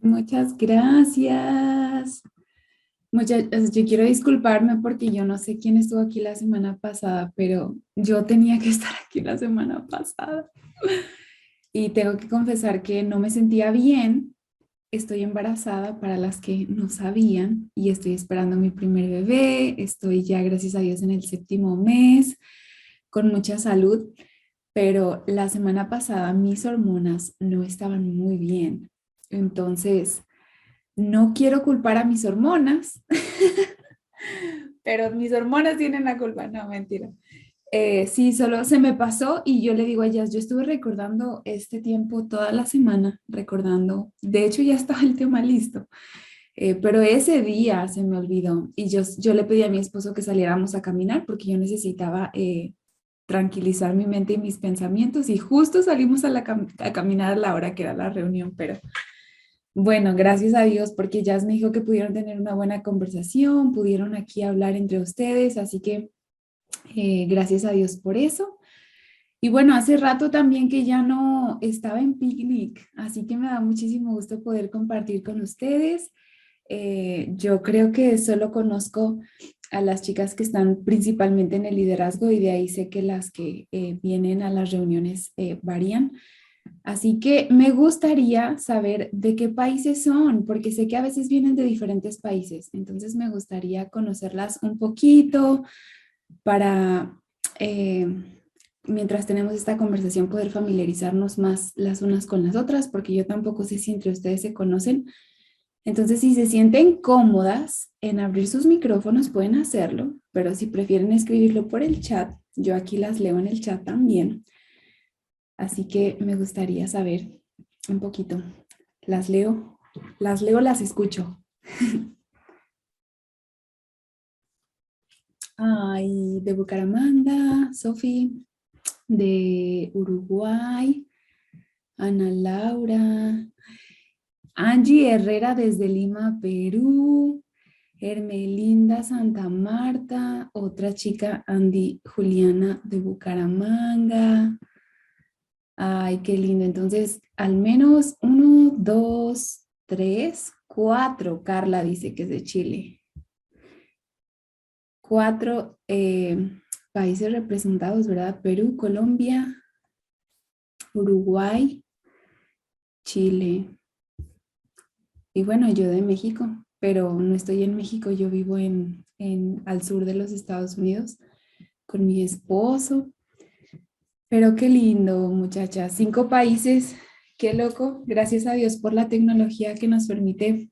Muchas gracias. Yo quiero disculparme porque yo no sé quién estuvo aquí la semana pasada, pero yo tenía que estar aquí la semana pasada. Y tengo que confesar que no me sentía bien. Estoy embarazada para las que no sabían y estoy esperando mi primer bebé. Estoy ya, gracias a Dios, en el séptimo mes, con mucha salud, pero la semana pasada mis hormonas no estaban muy bien. Entonces, no quiero culpar a mis hormonas, pero mis hormonas tienen la culpa. No, mentira. Sí, solo se me pasó y yo le digo a ellas, yo estuve recordando este tiempo toda la semana, recordando, de hecho ya estaba el tema listo, pero ese día se me olvidó y yo le pedí a mi esposo que saliéramos a caminar porque yo necesitaba tranquilizar mi mente y mis pensamientos y justo salimos a caminar a la hora que era la reunión, pero bueno, gracias a Dios porque Jazz me dijo que pudieron tener una buena conversación, pudieron aquí hablar entre ustedes, así que gracias a Dios por eso. Y bueno, hace rato también que ya no estaba en picnic, así que me da muchísimo gusto poder compartir con ustedes. Yo creo que solo conozco a las chicas que están principalmente en el liderazgo y de ahí sé que las que vienen a las reuniones varían. Así que me gustaría saber de qué países son, porque sé que a veces vienen de diferentes países. Entonces me gustaría conocerlas un poquito para, eh, mientras tenemos esta conversación, poder familiarizarnos más las unas con las otras, porque yo tampoco sé si entre ustedes se conocen. Entonces, si se sienten cómodas en abrir sus micrófonos, pueden hacerlo, pero si prefieren escribirlo por el chat, yo aquí las leo en el chat también. Así que me gustaría saber un poquito. Las escucho. Ay, de Bucaramanga, Sofi, de Uruguay, Ana Laura, Angie Herrera desde Lima, Perú, Hermelinda Santa Marta, otra chica, Andy Juliana de Bucaramanga. Ay, qué lindo. Entonces, al menos uno, dos, tres, cuatro. Carla dice que es de Chile. Cuatro países representados, ¿verdad? Perú, Colombia, Uruguay, Chile. Y bueno, yo de México, pero no estoy en México, yo vivo al sur de los Estados Unidos con mi esposo. Pero qué lindo, muchachas. 5 países, qué loco. Gracias a Dios por la tecnología que nos permite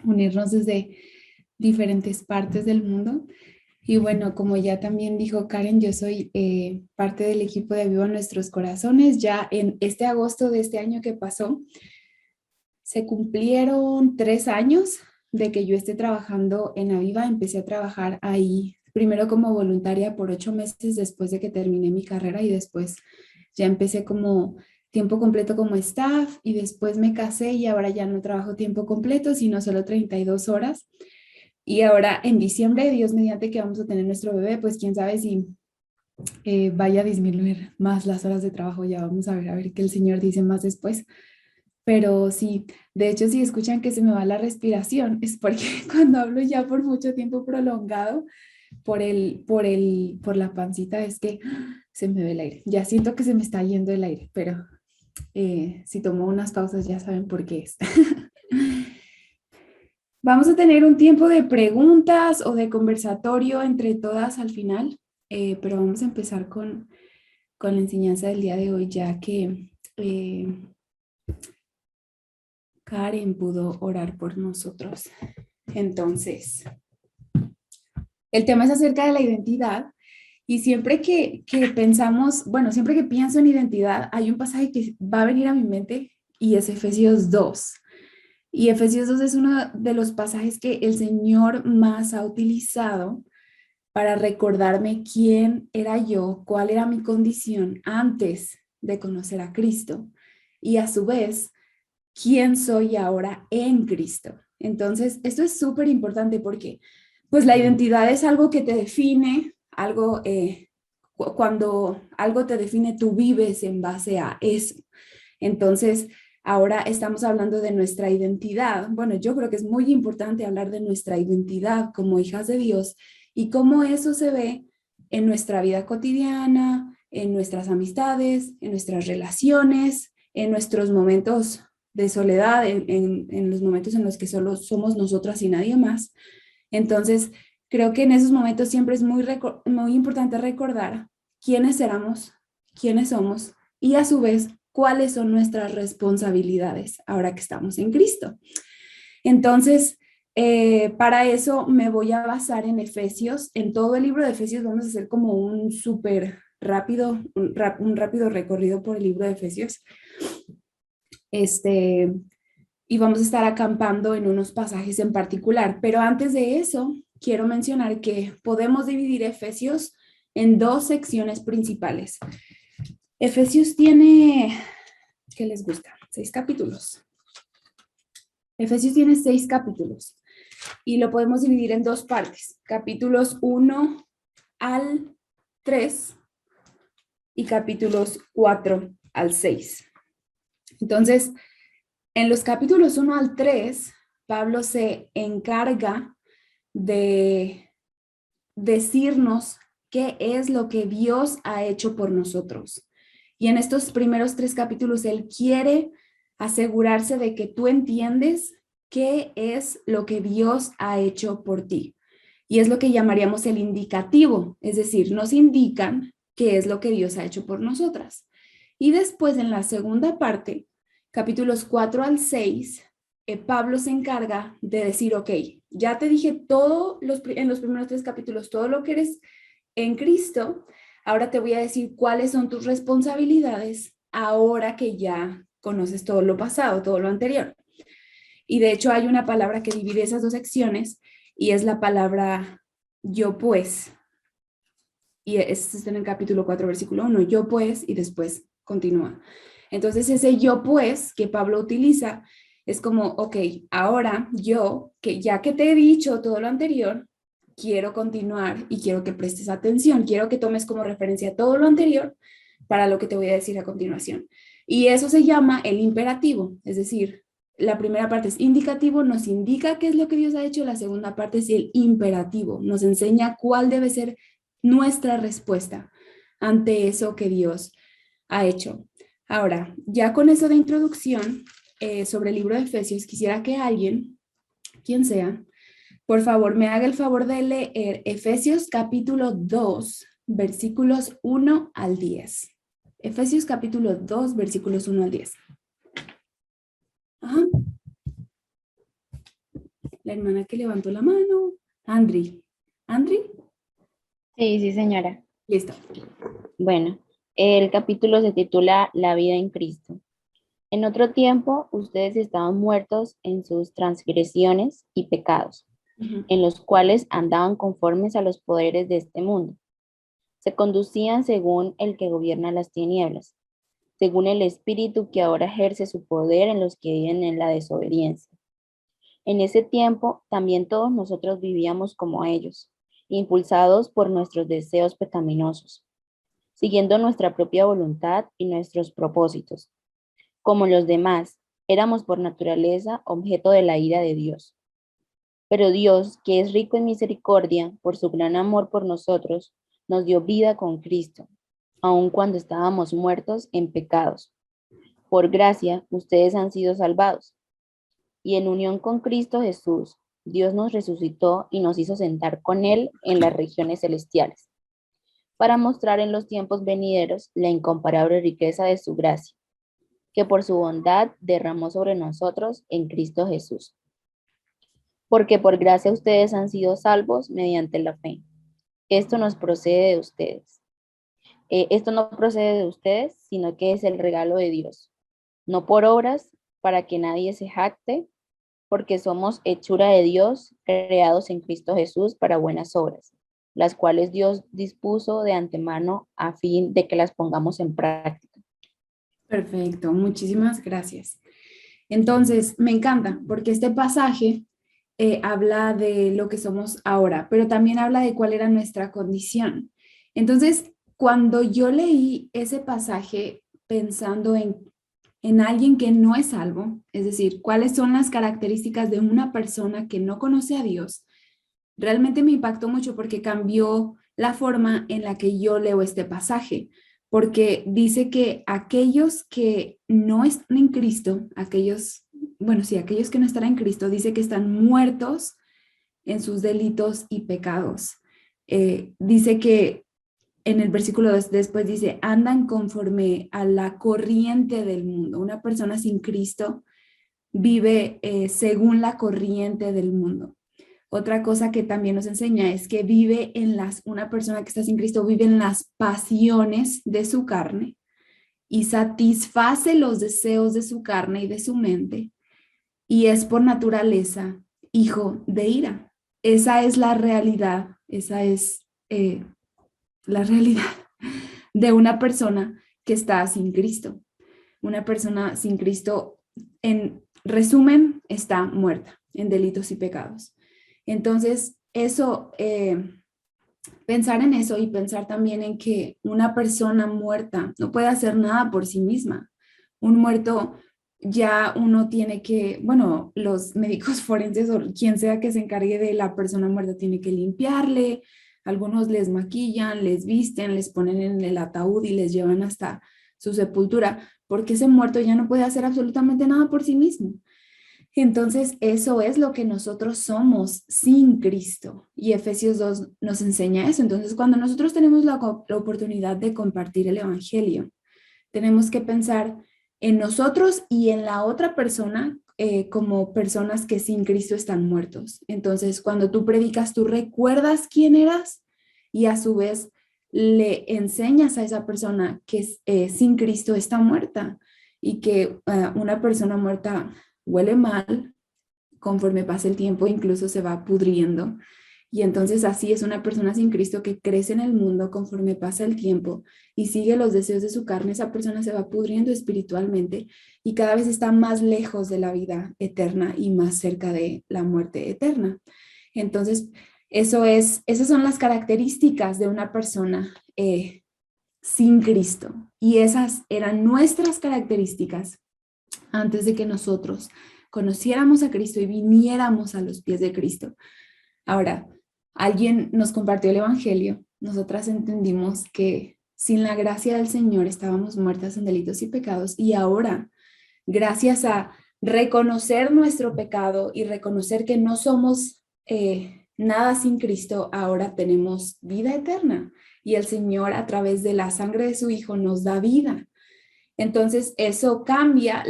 unirnos desde diferentes partes del mundo. Y bueno, como ya también dijo Karen, yo soy parte del equipo de Viva Nuestros Corazones. Ya en este agosto de este año que pasó, se cumplieron 3 años de que yo esté trabajando en Aviva. Empecé a trabajar ahí primero como voluntaria por 8 meses después de que terminé mi carrera y después ya empecé como tiempo completo como staff y después me casé y ahora ya no trabajo tiempo completo, sino solo 32 horas. Y ahora en diciembre, Dios mediante que vamos a tener nuestro bebé, pues quién sabe si vaya a disminuir más las horas de trabajo. Ya vamos a ver qué el Señor dice más después. Pero sí, de hecho, si escuchan que se me va la respiración, es porque cuando hablo ya por mucho tiempo prolongado, por la pancita, es que se me ve el aire. Ya siento que se me está yendo el aire, pero si tomo unas pausas ya saben por qué es. Vamos a tener un tiempo de preguntas o de conversatorio entre todas al final, pero vamos a empezar con la enseñanza del día de hoy, ya que Karen pudo orar por nosotros. Entonces, el tema es acerca de la identidad y siempre que pensamos, bueno, siempre que pienso en identidad, hay un pasaje que va a venir a mi mente y es Efesios 2. Y Efesios 2 es uno de los pasajes que el Señor más ha utilizado para recordarme quién era yo, cuál era mi condición antes de conocer a Cristo y a su vez, quién soy ahora en Cristo. Entonces, esto es súper importante porque pues la identidad es algo que te define, algo, cuando algo te define, tú vives en base a eso. Entonces, Ahora estamos hablando de nuestra identidad. Bueno, yo creo que es muy importante hablar de nuestra identidad como hijas de Dios y cómo eso se ve en nuestra vida cotidiana, en nuestras amistades, en nuestras relaciones, en nuestros momentos de soledad, en los momentos en los que solo somos nosotras y nadie más. Entonces, creo que en esos momentos siempre es muy importante recordar quiénes éramos, quiénes somos y a su vez cuáles son nuestras responsabilidades ahora que estamos en Cristo. Entonces, para eso me voy a basar en Efesios. En todo el libro de Efesios vamos a hacer como un súper rápido, un rápido recorrido por el libro de Efesios. Y vamos a estar acampando en unos pasajes en particular. Pero antes de eso, quiero mencionar que podemos dividir Efesios en dos secciones principales. Efesios tiene, ¿qué les gusta? 6 capítulos. Efesios tiene 6 capítulos y lo podemos dividir en dos partes, capítulos 1 al 3 y capítulos 4 al 6. Entonces, en los capítulos 1 al 3, Pablo se encarga de decirnos qué es lo que Dios ha hecho por nosotros. Y en estos primeros 3 capítulos, él quiere asegurarse de que tú entiendes qué es lo que Dios ha hecho por ti. Y es lo que llamaríamos el indicativo, es decir, nos indican qué es lo que Dios ha hecho por nosotras. Y después, en la segunda parte, capítulos 4 al 6, Pablo se encarga de decir, ok, ya te dije en los primeros 3 capítulos, todo lo que eres en Cristo, ahora te voy a decir cuáles son tus responsabilidades ahora que ya conoces todo lo pasado, todo lo anterior. Y de hecho hay una palabra que divide esas dos secciones y es la palabra yo pues. Y está en el capítulo 4, versículo 1, yo pues, y después continúa. Entonces ese yo pues que Pablo utiliza es como, ok, ahora yo, que ya que te he dicho todo lo anterior, quiero continuar y quiero que prestes atención, quiero que tomes como referencia todo lo anterior para lo que te voy a decir a continuación. Y eso se llama el imperativo, es decir, la primera parte es indicativo, nos indica qué es lo que Dios ha hecho, la segunda parte es el imperativo, nos enseña cuál debe ser nuestra respuesta ante eso que Dios ha hecho. Ahora, ya con eso de introducción sobre el libro de Efesios, quisiera que alguien, quien sea, por favor, me haga el favor de leer Efesios capítulo 2, versículos 1 al 10. Efesios capítulo 2, versículos 1 al 10. Ajá. La hermana que levantó la mano. Andri. ¿Andri? Sí, sí, señora. Listo. Bueno, el capítulo se titula La vida en Cristo. En otro tiempo, ustedes estaban muertos en sus transgresiones y pecados, en los cuales andaban conformes a los poderes de este mundo. Se conducían según el que gobierna las tinieblas, según el espíritu que ahora ejerce su poder en los que viven en la desobediencia. En ese tiempo, también todos nosotros vivíamos como ellos, impulsados por nuestros deseos pecaminosos, siguiendo nuestra propia voluntad y nuestros propósitos. Como los demás, éramos por naturaleza objeto de la ira de Dios. Pero Dios, que es rico en misericordia, por su gran amor por nosotros, nos dio vida con Cristo, aun cuando estábamos muertos en pecados. Por gracia, ustedes han sido salvados. Y en unión con Cristo Jesús, Dios nos resucitó y nos hizo sentar con Él en las regiones celestiales, para mostrar en los tiempos venideros la incomparable riqueza de su gracia, que por su bondad derramó sobre nosotros en Cristo Jesús. Porque por gracia ustedes han sido salvos mediante la fe. Esto nos procede de ustedes. Esto no procede de ustedes, sino que es el regalo de Dios, no por obras, para que nadie se jacte, porque somos hechura de Dios, creados en Cristo Jesús para buenas obras, las cuales Dios dispuso de antemano a fin de que las pongamos en práctica. Perfecto, muchísimas gracias. Entonces, me encanta porque este pasaje habla de lo que somos ahora, pero también habla de cuál era nuestra condición. Entonces, cuando yo leí ese pasaje pensando en en alguien que no es salvo, es decir, cuáles son las características de una persona que no conoce a Dios, realmente me impactó mucho porque cambió la forma en la que yo leo este pasaje, porque dice que aquellos que no están en Cristo, aquellos que no están en Cristo, dice que están muertos en sus delitos y pecados. Dice que en el versículo 2 después dice, andan conforme a la corriente del mundo. Una persona sin Cristo vive según la corriente del mundo. Otra cosa que también nos enseña es que una persona que está sin Cristo vive en las pasiones de su carne y satisface los deseos de su carne y de su mente y es por naturaleza hijo de ira. Esa es la realidad, esa es la realidad de una persona que está sin Cristo. Una persona sin Cristo, en resumen, está muerta en delitos y pecados. Entonces, pensar en eso y pensar también en que una persona muerta no puede hacer nada por sí misma. Un muerto ya uno tiene que, bueno, los médicos forenses o quien sea que se encargue de la persona muerta tiene que limpiarle, algunos les maquillan, les visten, les ponen en el ataúd y les llevan hasta su sepultura, porque ese muerto ya no puede hacer absolutamente nada por sí mismo. Entonces, eso es lo que nosotros somos sin Cristo. Y Efesios 2 nos enseña eso. Entonces, cuando nosotros tenemos la oportunidad de compartir el Evangelio, tenemos que pensar en nosotros y en la otra persona como personas que sin Cristo están muertos. Entonces, cuando tú predicas, tú recuerdas quién eras y a su vez le enseñas a esa persona que sin Cristo está muerta y que una persona muerta huele mal, conforme pasa el tiempo incluso se va pudriendo. Y entonces así es una persona sin Cristo que crece en el mundo conforme pasa el tiempo y sigue los deseos de su carne. Esa persona se va pudriendo espiritualmente y cada vez está más lejos de la vida eterna y más cerca de la muerte eterna. Entonces, esas son las características de una persona sin Cristo. Y esas eran nuestras características antes de que nosotros conociéramos a Cristo y viniéramos a los pies de Cristo. Ahora, alguien nos compartió el Evangelio, nosotras entendimos que sin la gracia del Señor estábamos muertas en delitos y pecados y ahora, gracias a reconocer nuestro pecado y reconocer que no somos nada sin Cristo, ahora tenemos vida eterna y el Señor a través de la sangre de su Hijo nos da vida. Entonces, eso cambia,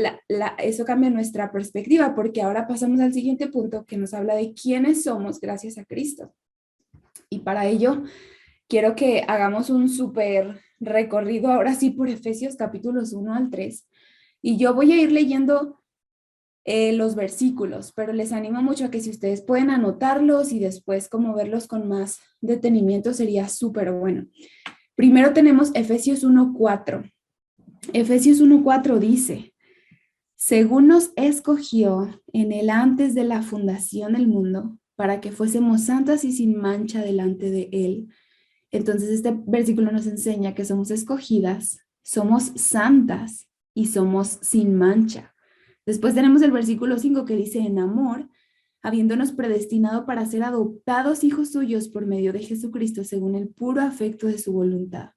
eso cambia nuestra perspectiva, porque ahora pasamos al siguiente punto que nos habla de quiénes somos gracias a Cristo. Y para ello, quiero que hagamos un súper recorrido ahora sí por Efesios capítulos 1 al 3. Y yo voy a ir leyendo los versículos, pero les animo mucho a que si ustedes pueden anotarlos y después como verlos con más detenimiento sería súper bueno. Primero tenemos Efesios 1:4. Efesios 1:4 dice, según nos escogió en él antes de la fundación del mundo, para que fuésemos santas y sin mancha delante de él. Entonces este versículo nos enseña que somos escogidas, somos santas y somos sin mancha. Después tenemos el versículo 5 que dice, en amor, habiéndonos predestinado para ser adoptados hijos suyos por medio de Jesucristo, según el puro afecto de su voluntad.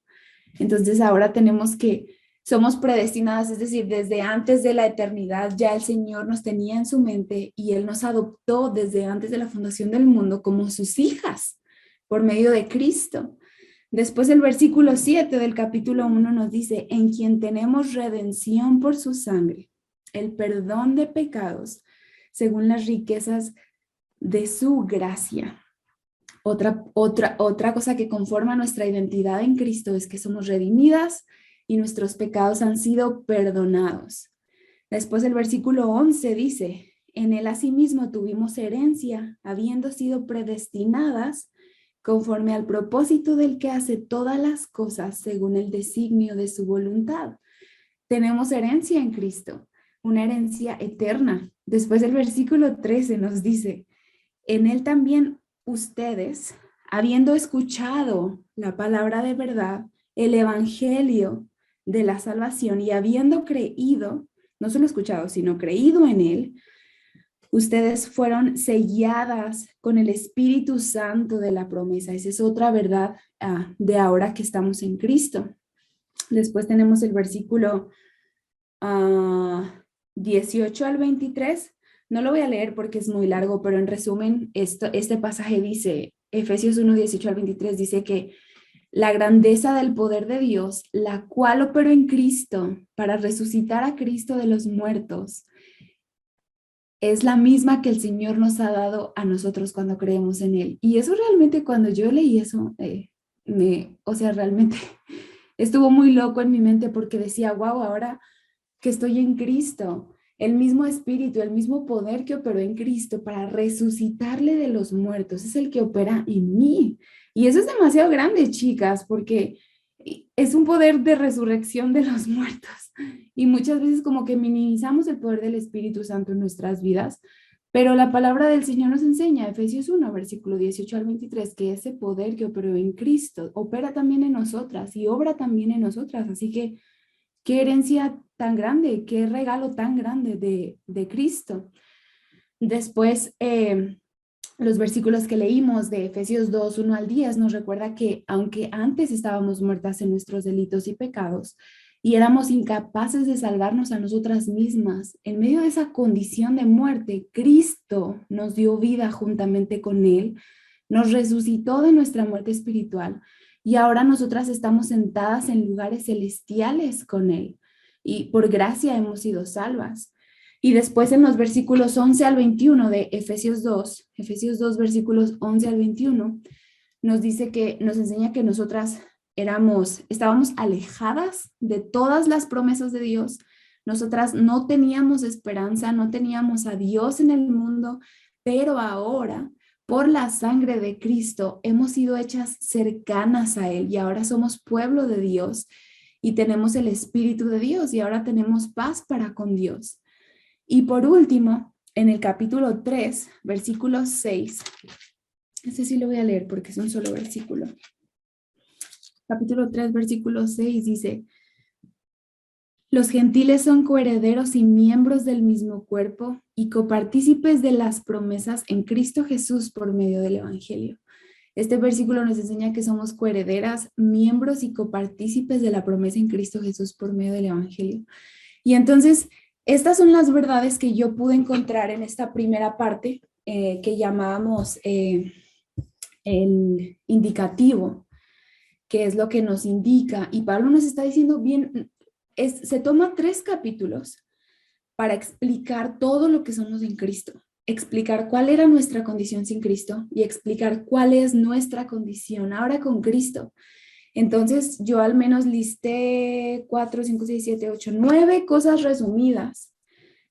Entonces ahora tenemos que somos predestinadas, es decir, desde antes de la eternidad ya el Señor nos tenía en su mente y Él nos adoptó desde antes de la fundación del mundo como sus hijas por medio de Cristo. Después el versículo 7 del capítulo 1 nos dice, en quien tenemos redención por su sangre, el perdón de pecados, según las riquezas de su gracia. Otra cosa que conforma nuestra identidad en Cristo es que somos redimidas y nuestros pecados han sido perdonados. Después el versículo 11 dice, en él asimismo tuvimos herencia, habiendo sido predestinadas conforme al propósito del que hace todas las cosas según el designio de su voluntad. Tenemos herencia en Cristo, una herencia eterna. Después el versículo 13 nos dice, en él también ustedes, habiendo escuchado la palabra de verdad, el evangelio de la salvación y habiendo creído, no solo escuchado, sino creído en Él, ustedes fueron selladas con el Espíritu Santo de la promesa. Esa es otra verdad de ahora que estamos en Cristo. Después tenemos el versículo 18 al 23. No lo voy a leer porque es muy largo, pero en resumen, este pasaje dice, Efesios 1, 18 al 23, dice que la grandeza del poder de Dios, la cual operó en Cristo para resucitar a Cristo de los muertos, es la misma que el Señor nos ha dado a nosotros cuando creemos en Él. Y eso realmente, cuando yo leí eso, o sea, realmente estuvo muy loco en mi mente porque decía, wow, ahora que estoy en Cristo, el mismo espíritu, el mismo poder que operó en Cristo para resucitarle de los muertos, es el que opera en mí. Y eso es demasiado grande, chicas, porque es un poder de resurrección de los muertos. Y muchas veces como que minimizamos el poder del Espíritu Santo en nuestras vidas, pero la palabra del Señor nos enseña, Efesios 1, versículo 18 al 23, que ese poder que operó en Cristo opera también en nosotras y obra también en nosotras. Así que qué herencia tan grande, qué regalo tan grande de Cristo. Después, los versículos que leímos de Efesios 2, 1 al 10 nos recuerda que aunque antes estábamos muertas en nuestros delitos y pecados y éramos incapaces de salvarnos a nosotras mismas, en medio de esa condición de muerte, Cristo nos dio vida juntamente con Él, nos resucitó de nuestra muerte espiritual y ahora nosotras estamos sentadas en lugares celestiales con Él y por gracia hemos sido salvas. Y después en los versículos 11 al 21 de Efesios 2 versículos 11 al 21, nos dice que nos enseña que nosotras estábamos alejadas de todas las promesas de Dios. Nosotras no teníamos esperanza, no teníamos a Dios en el mundo, pero ahora, por la sangre de Cristo, hemos sido hechas cercanas a Él y ahora somos pueblo de Dios y tenemos el Espíritu de Dios y ahora tenemos paz para con Dios. Y por último, en el capítulo 3, versículo 6, este sí lo voy a leer porque es un solo versículo. Capítulo 3, versículo 6 dice, los gentiles son coherederos y miembros del mismo cuerpo y copartícipes de las promesas en Cristo Jesús por medio del Evangelio. Este versículo nos enseña que somos coherederas, miembros y copartícipes de la promesa en Cristo Jesús por medio del Evangelio. Y entonces, estas son las verdades que yo pude encontrar en esta primera parte que llamábamos el indicativo, que es lo que nos indica. Y Pablo nos está diciendo bien, se toma 3 capítulos para explicar todo lo que somos en Cristo, explicar cuál era nuestra condición sin Cristo y explicar cuál es nuestra condición ahora con Cristo. Entonces yo al menos listé 4, 5, 6, 7, 8, 9 cosas resumidas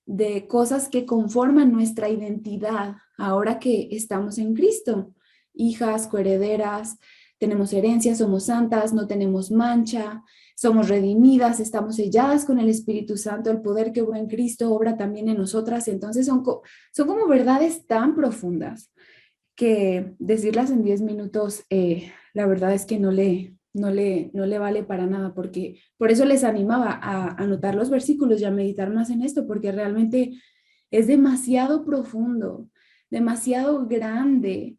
de cosas que conforman nuestra identidad ahora que estamos en Cristo. Hijas, coherederas, tenemos herencia, somos santas, no tenemos mancha, somos redimidas, estamos selladas con el Espíritu Santo, el poder que obra en Cristo obra también en nosotras. Entonces son como verdades tan profundas que decirlas en 10 minutos, la verdad es que no le vale para nada, porque por eso les animaba a anotar los versículos y a meditar más en esto, porque realmente es demasiado profundo, demasiado grande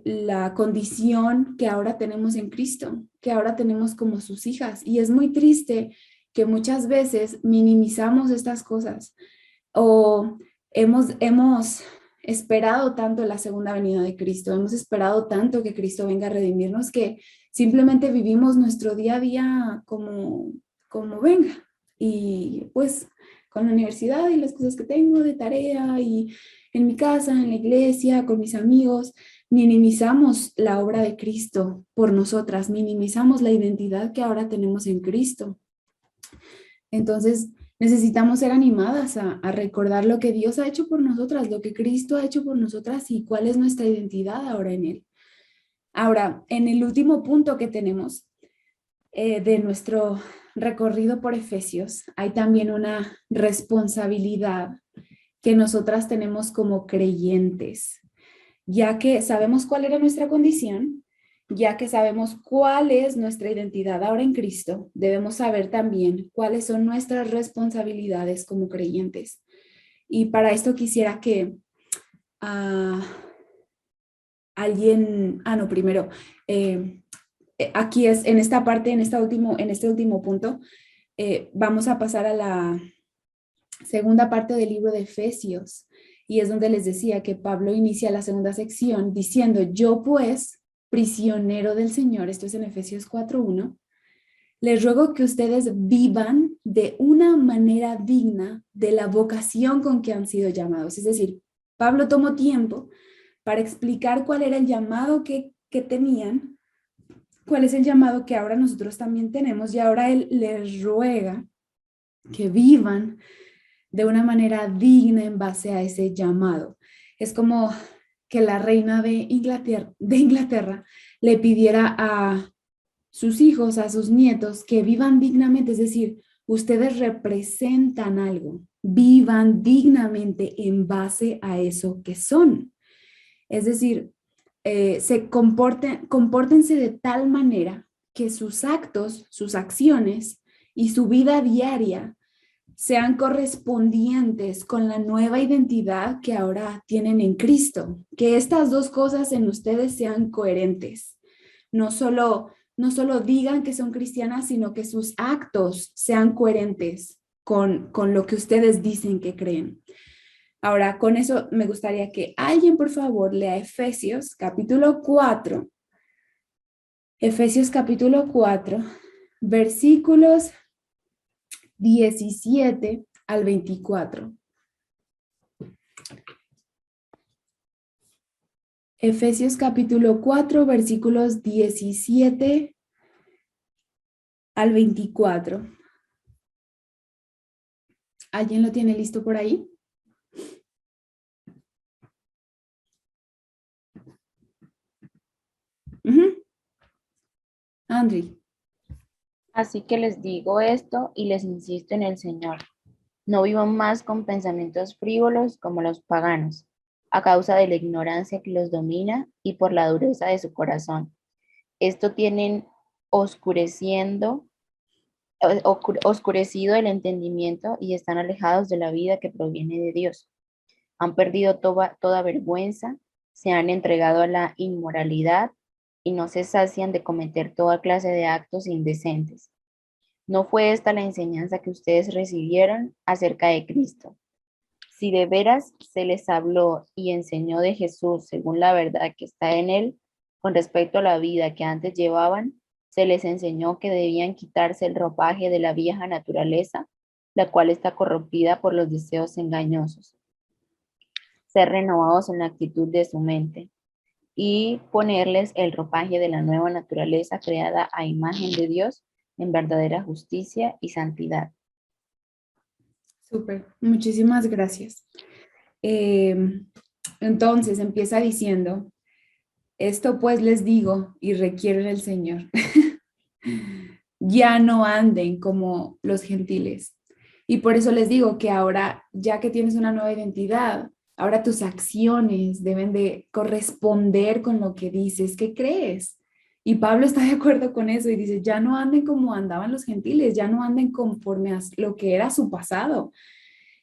la condición que ahora tenemos en Cristo, que ahora tenemos como sus hijas. Y es muy triste que muchas veces minimizamos estas cosas o hemos esperado tanto la segunda venida de Cristo, hemos esperado tanto que Cristo venga a redimirnos que simplemente vivimos nuestro día a día como venga. Y pues con la universidad y las cosas que tengo de tarea y en mi casa, en la iglesia, con mis amigos, minimizamos la obra de Cristo por nosotras, minimizamos la identidad que ahora tenemos en Cristo. Entonces, necesitamos ser animadas a recordar lo que Dios ha hecho por nosotras, lo que Cristo ha hecho por nosotras y cuál es nuestra identidad ahora en Él. Ahora, en el último punto que tenemos de nuestro recorrido por Efesios, hay también una responsabilidad que nosotras tenemos como creyentes, ya que sabemos cuál era nuestra condición ya que sabemos cuál es nuestra identidad ahora en Cristo, debemos saber también cuáles son nuestras responsabilidades como creyentes. Y para esto quisiera que no, primero, aquí es en esta parte, en este último punto, vamos a pasar a la segunda parte del libro de Efesios, y es donde les decía que Pablo inicia la segunda sección diciendo: yo pues, prisionero del Señor, esto es en Efesios 4:1, les ruego que ustedes vivan de una manera digna de la vocación con que han sido llamados. Es decir, Pablo tomó tiempo para explicar cuál era el llamado que tenían, cuál es el llamado que ahora nosotros también tenemos, y ahora él les ruega que vivan de una manera digna en base a ese llamado. Es como que la reina de Inglaterra le pidiera a sus hijos, a sus nietos, que vivan dignamente, es decir, ustedes representan algo, vivan dignamente en base a eso que son. Es decir, compórtense de tal manera que sus actos, sus acciones y su vida diaria sean correspondientes con la nueva identidad que ahora tienen en Cristo. Que estas dos cosas en ustedes sean coherentes. No solo digan que son cristianas, sino que sus actos sean coherentes con lo que ustedes dicen que creen. Ahora, con eso me gustaría que alguien, por favor, lea Efesios capítulo 4. Efesios capítulo 4, versículos 17 al 24. Efesios capítulo 4, versículos 17 al 24. ¿Alguien lo tiene listo por ahí? Andri. Así que les digo esto y les insisto en el Señor. No vivan más con pensamientos frívolos como los paganos, a causa de la ignorancia que los domina y por la dureza de su corazón. Esto tienen oscurecido el entendimiento y están alejados de la vida que proviene de Dios. Han perdido toda vergüenza, se han entregado a la inmoralidad y no se sacian de cometer toda clase de actos indecentes. ¿No fue esta la enseñanza que ustedes recibieron acerca de Cristo? Si de veras se les habló y enseñó de Jesús según la verdad que está en él, con respecto a la vida que antes llevaban, se les enseñó que debían quitarse el ropaje de la vieja naturaleza, la cual está corrompida por los deseos engañosos, ser renovados en la actitud de su mente y ponerles el ropaje de la nueva naturaleza creada a imagen de Dios en verdadera justicia y santidad. Súper, muchísimas gracias. Entonces empieza diciendo: esto pues les digo y requiero en el Señor. Ya no anden como los gentiles. Y por eso les digo que ahora, ya que tienes una nueva identidad, ahora tus acciones deben de corresponder con lo que dices que crees. Y Pablo está de acuerdo con eso y dice: ya no anden como andaban los gentiles, ya no anden conforme a lo que era su pasado.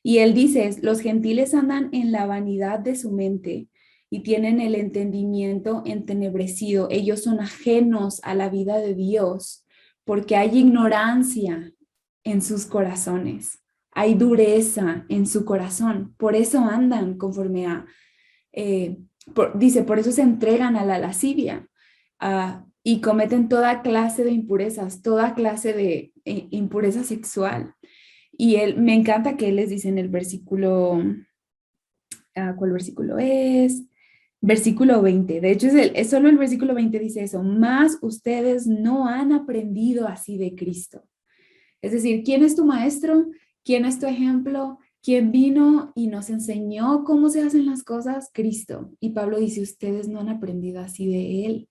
Y él dice: los gentiles andan en la vanidad de su mente y tienen el entendimiento entenebrecido. Ellos son ajenos a la vida de Dios porque hay ignorancia en sus corazones, hay dureza en su corazón. Por eso andan conforme a, dice, por eso se entregan a la lascivia y cometen toda clase de impurezas, toda clase de impureza sexual. Y me encanta que él les dice en el versículo, ¿cuál versículo es? Versículo 20. De hecho, es solo el versículo 20 dice eso: más ustedes no han aprendido así de Cristo. Es decir, ¿quién es tu maestro? ¿Quién es tu ejemplo? ¿Quién vino y nos enseñó cómo se hacen las cosas? Cristo. Y Pablo dice: ustedes no han aprendido así de él.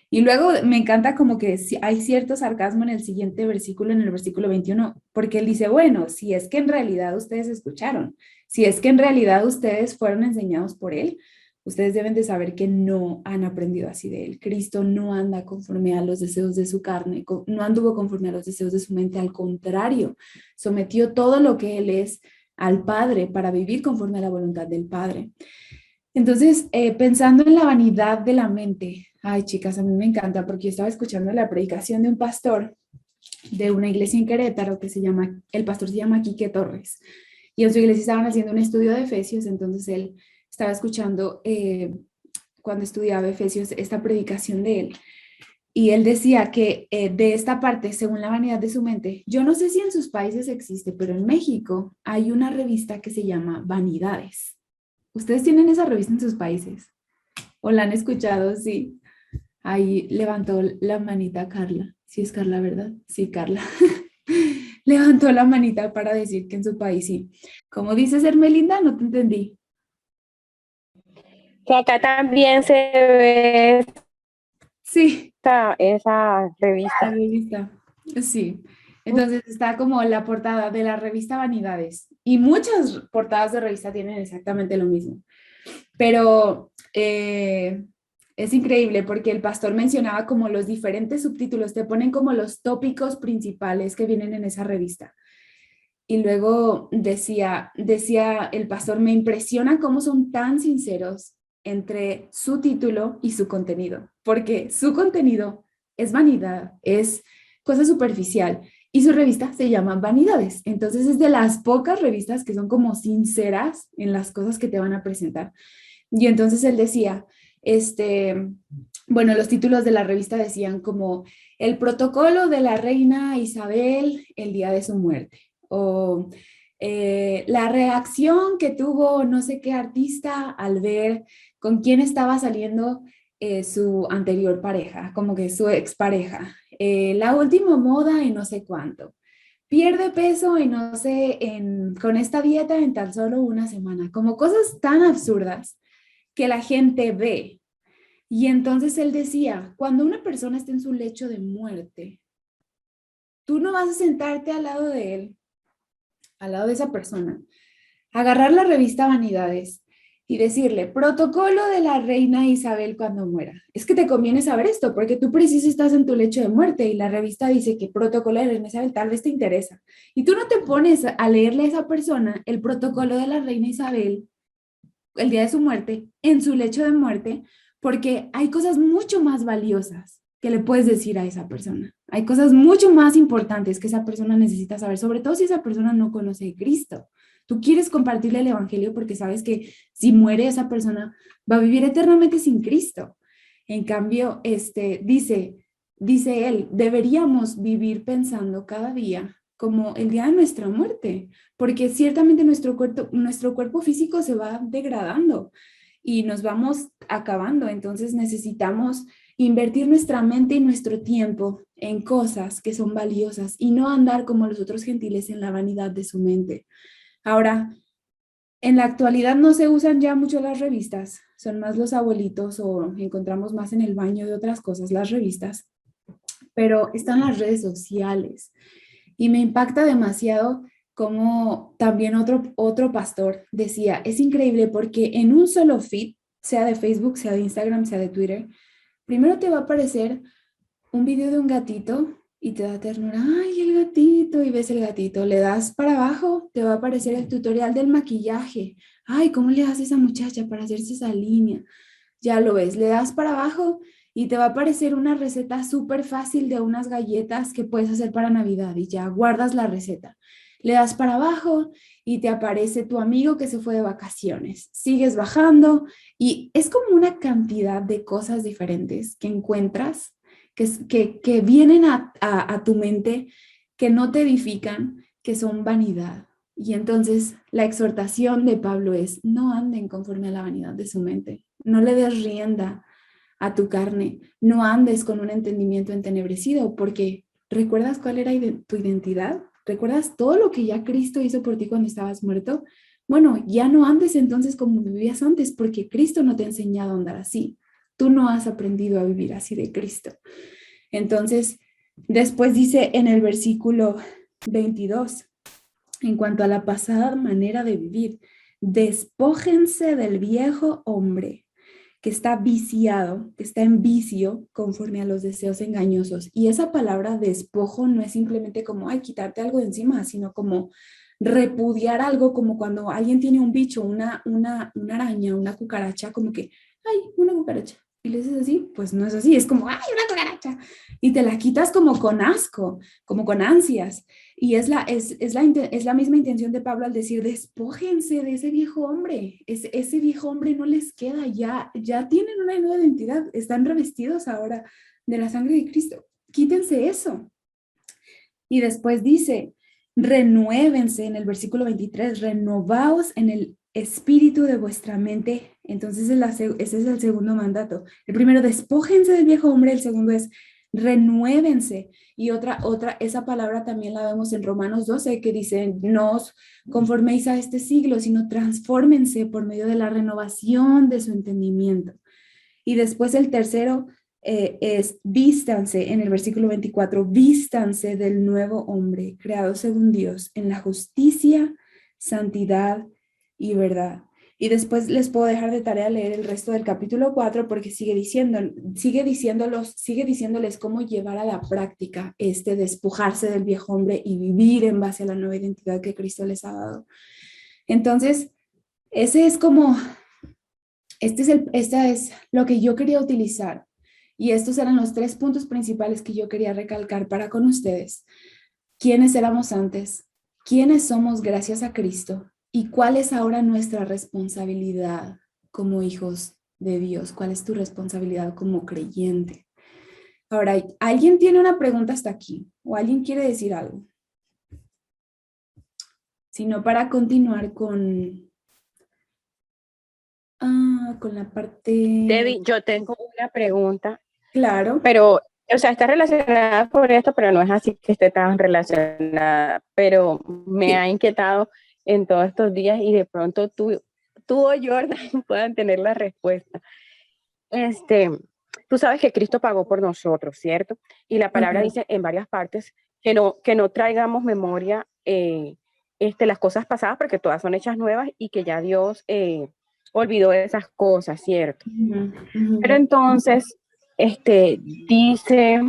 Y luego me encanta como que hay cierto sarcasmo en el siguiente versículo, en el versículo 21, porque él dice: bueno, si es que en realidad ustedes escucharon, si es que en realidad ustedes fueron enseñados por él, Ustedes deben de saber que no han aprendido así de él. Cristo no anda conforme a los deseos de su carne, no anduvo conforme a los deseos de su mente, al contrario, sometió todo lo que él es al Padre para vivir conforme a la voluntad del Padre. Entonces, pensando en la vanidad de la mente, ay chicas, a mí me encanta porque yo estaba escuchando la predicación de un pastor de una iglesia en Querétaro que se llama, el pastor se llama Quique Torres, y en su iglesia estaban haciendo un estudio de Efesios, entonces él estaba escuchando cuando estudiaba Efesios esta predicación de él, y él decía que de esta parte, según la vanidad de su mente, yo no sé si en sus países existe, pero en México hay una revista que se llama Vanidades. ¿Ustedes tienen esa revista en sus países? ¿O la han escuchado? Sí. Ahí levantó la manita Carla. Sí es Carla, ¿verdad? Sí, Carla. Levantó la manita para decir que en su país sí. ¿Cómo dices, Hermelinda? No te entendí. Que acá también se ve Sí, esa la revista. revista. Sí. Entonces está como la portada de la revista Vanidades. Y muchas portadas de revista tienen exactamente lo mismo. Pero es increíble porque el pastor mencionaba como los diferentes subtítulos, te ponen como los tópicos principales que vienen en esa revista. Y luego decía el pastor, me impresiona cómo son tan sinceros entre su título y su contenido, porque su contenido es vanidad, es cosa superficial, y su revista se llama Vanidades. Entonces es de las pocas revistas que son como sinceras en las cosas que te van a presentar. Y entonces él decía, bueno, los títulos de la revista decían como el protocolo de la reina Isabel el día de su muerte, o la reacción que tuvo no sé qué artista al ver con quién estaba saliendo su anterior pareja, como que su expareja, la última moda y no sé cuánto. Pierde peso y no sé, con esta dieta en tan solo una semana, como cosas tan absurdas que la gente ve. Y entonces él decía, cuando una persona está en su lecho de muerte, tú no vas a sentarte al lado de él, al lado de esa persona, agarrar la revista Vanidades y decirle, protocolo de la reina Isabel cuando muera. Es que te conviene saber esto, porque tú preciso estás en tu lecho de muerte y la revista dice que protocolo de la reina Isabel tal vez te interesa. Y tú no te pones a leerle a esa persona el protocolo de la reina Isabel el día de su muerte, en su lecho de muerte, porque hay cosas mucho más valiosas que le puedes decir a esa persona. Hay cosas mucho más importantes que esa persona necesita saber, sobre todo si esa persona no conoce a Cristo. Tú quieres compartirle el evangelio porque sabes que si muere esa persona va a vivir eternamente sin Cristo. En cambio, dice él, deberíamos vivir pensando cada día como el día de nuestra muerte, porque ciertamente nuestro cuerpo físico se va degradando y nos vamos acabando, entonces necesitamos invertir nuestra mente y nuestro tiempo en cosas que son valiosas y no andar como los otros gentiles en la vanidad de su mente. Ahora, en la actualidad no se usan ya mucho las revistas, son más los abuelitos o encontramos más en el baño de otras cosas las revistas, pero están las redes sociales. Y me impacta demasiado como también otro pastor decía, es increíble porque en un solo feed, sea de Facebook, sea de Instagram, sea de Twitter, primero te va a aparecer un video de un gatito y te da ternura, ay, el gatito, y ves el gatito, le das para abajo, te va a aparecer el tutorial del maquillaje, ay, ¿cómo le hace esa muchacha para hacerse esa línea? Ya lo ves, le das para abajo y te va a aparecer una receta súper fácil de unas galletas que puedes hacer para Navidad y ya guardas la receta. Le das para abajo y te aparece tu amigo que se fue de vacaciones. Sigues bajando y es como una cantidad de cosas diferentes que encuentras, que vienen a tu mente, que no te edifican, que son vanidad. Y entonces la exhortación de Pablo es, no anden conforme a la vanidad de su mente, no le des rienda a tu carne, no andes con un entendimiento entenebrecido, porque ¿recuerdas cuál era tu identidad? ¿Recuerdas todo lo que ya Cristo hizo por ti cuando estabas muerto? Bueno, ya no andes entonces como vivías antes, porque Cristo no te ha enseñado a andar así. Tú no has aprendido a vivir así de Cristo. Entonces, después dice en el versículo 22, en cuanto a la pasada manera de vivir, despójense del viejo hombre que está viciado, que está en vicio conforme a los deseos engañosos. Y esa palabra despojo no es simplemente como, ay, quitarte algo de encima, sino como repudiar algo, como cuando alguien tiene un bicho, una araña, una cucaracha, como que, ay, una cucaracha. Y le dices así, pues no es así, es como, ay, una cucaracha. Y te la quitas como con asco, como con ansias. Y es la misma intención de Pablo al decir, despójense de ese viejo hombre. Ese viejo hombre no les queda, ya tienen una nueva identidad, están revestidos ahora de la sangre de Cristo. Quítense eso. Y después dice, renuévense en el versículo 23, renovaos en el espíritu de vuestra mente. Entonces ese es el segundo mandato. El primero, despójense del viejo hombre. El segundo es, renuévense. Y esa palabra también la vemos en Romanos 12, que dice, no os conforméis a este siglo, sino transfórmense por medio de la renovación de su entendimiento. Y después el tercero es vístanse, en el versículo 24, vístanse del nuevo hombre, creado según Dios, en la justicia, santidad y verdad. Y después les puedo dejar de tarea leer el resto del capítulo 4 porque sigue diciéndoles cómo llevar a la práctica este despojarse del viejo hombre y vivir en base a la nueva identidad que Cristo les ha dado. Entonces, ese es como esta es lo que yo quería utilizar. Y estos eran los 3 puntos principales que yo quería recalcar para con ustedes. ¿Quiénes éramos antes? ¿Quiénes somos gracias a Cristo? ¿Y cuál es ahora nuestra responsabilidad como hijos de Dios? ¿Cuál es tu responsabilidad como creyente? Ahora, ¿alguien tiene una pregunta hasta aquí? ¿O alguien quiere decir algo? Si no, para continuar con la parte... Debbie, yo tengo una pregunta, Claro. pero, o sea, está relacionada por esto, pero no es así que esté tan relacionada, pero me ha Sí. inquietado en todos estos días y de pronto tú o Jordan puedan tener la respuesta. Tú sabes que Cristo pagó por nosotros, ¿cierto? Y la palabra Ajá. dice en varias partes que no traigamos memoria las cosas pasadas porque todas son hechas nuevas y que ya Dios olvidó esas cosas, ¿cierto? Ujú, ujú. Pero entonces, dice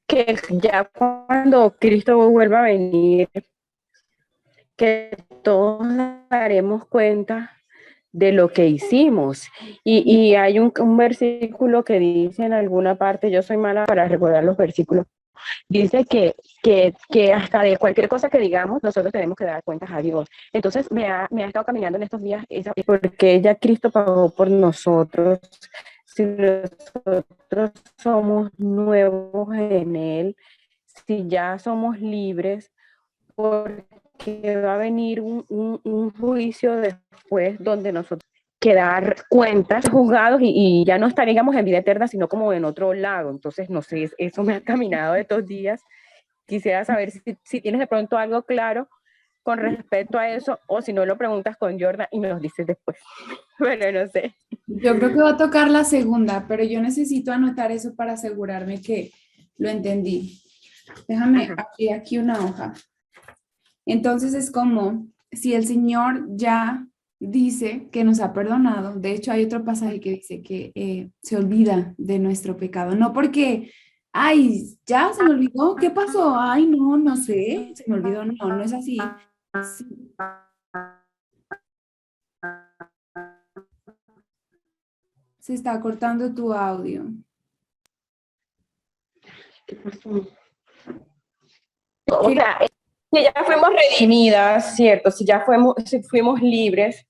que ya cuando Cristo vuelva a venir, que todos daremos cuenta de lo que hicimos. Y hay un versículo que dice en alguna parte, yo soy mala para recordar los versículos, dice que hasta de cualquier cosa que digamos, nosotros tenemos que dar cuentas a Dios. Entonces me ha estado caminando en estos días, porque ya Cristo pagó por nosotros. Si nosotros somos nuevos en Él, si ya somos libres, porque va a venir un juicio después donde nosotros quedar cuentas juzgados y ya no estaríamos en vida eterna, sino como en otro lado. Entonces, no sé, eso me ha caminado de estos días. Quisiera saber si tienes de pronto algo claro con respecto a eso, o si no lo preguntas con Jordan y me lo dices después. Bueno, no sé. Yo creo que va a tocar la segunda, pero yo necesito anotar eso para asegurarme que lo entendí. Déjame abrir aquí una hoja. Entonces es como si el Señor ya dice que nos ha perdonado. De hecho, hay otro pasaje que dice que se olvida de nuestro pecado. No porque, ay, ya se me olvidó, ¿qué pasó? Ay, no, no sé, se me olvidó. No, no es así. Sí. Se está cortando tu audio. O sea, si ya fuimos redimidas, ¿cierto? Si fuimos libres,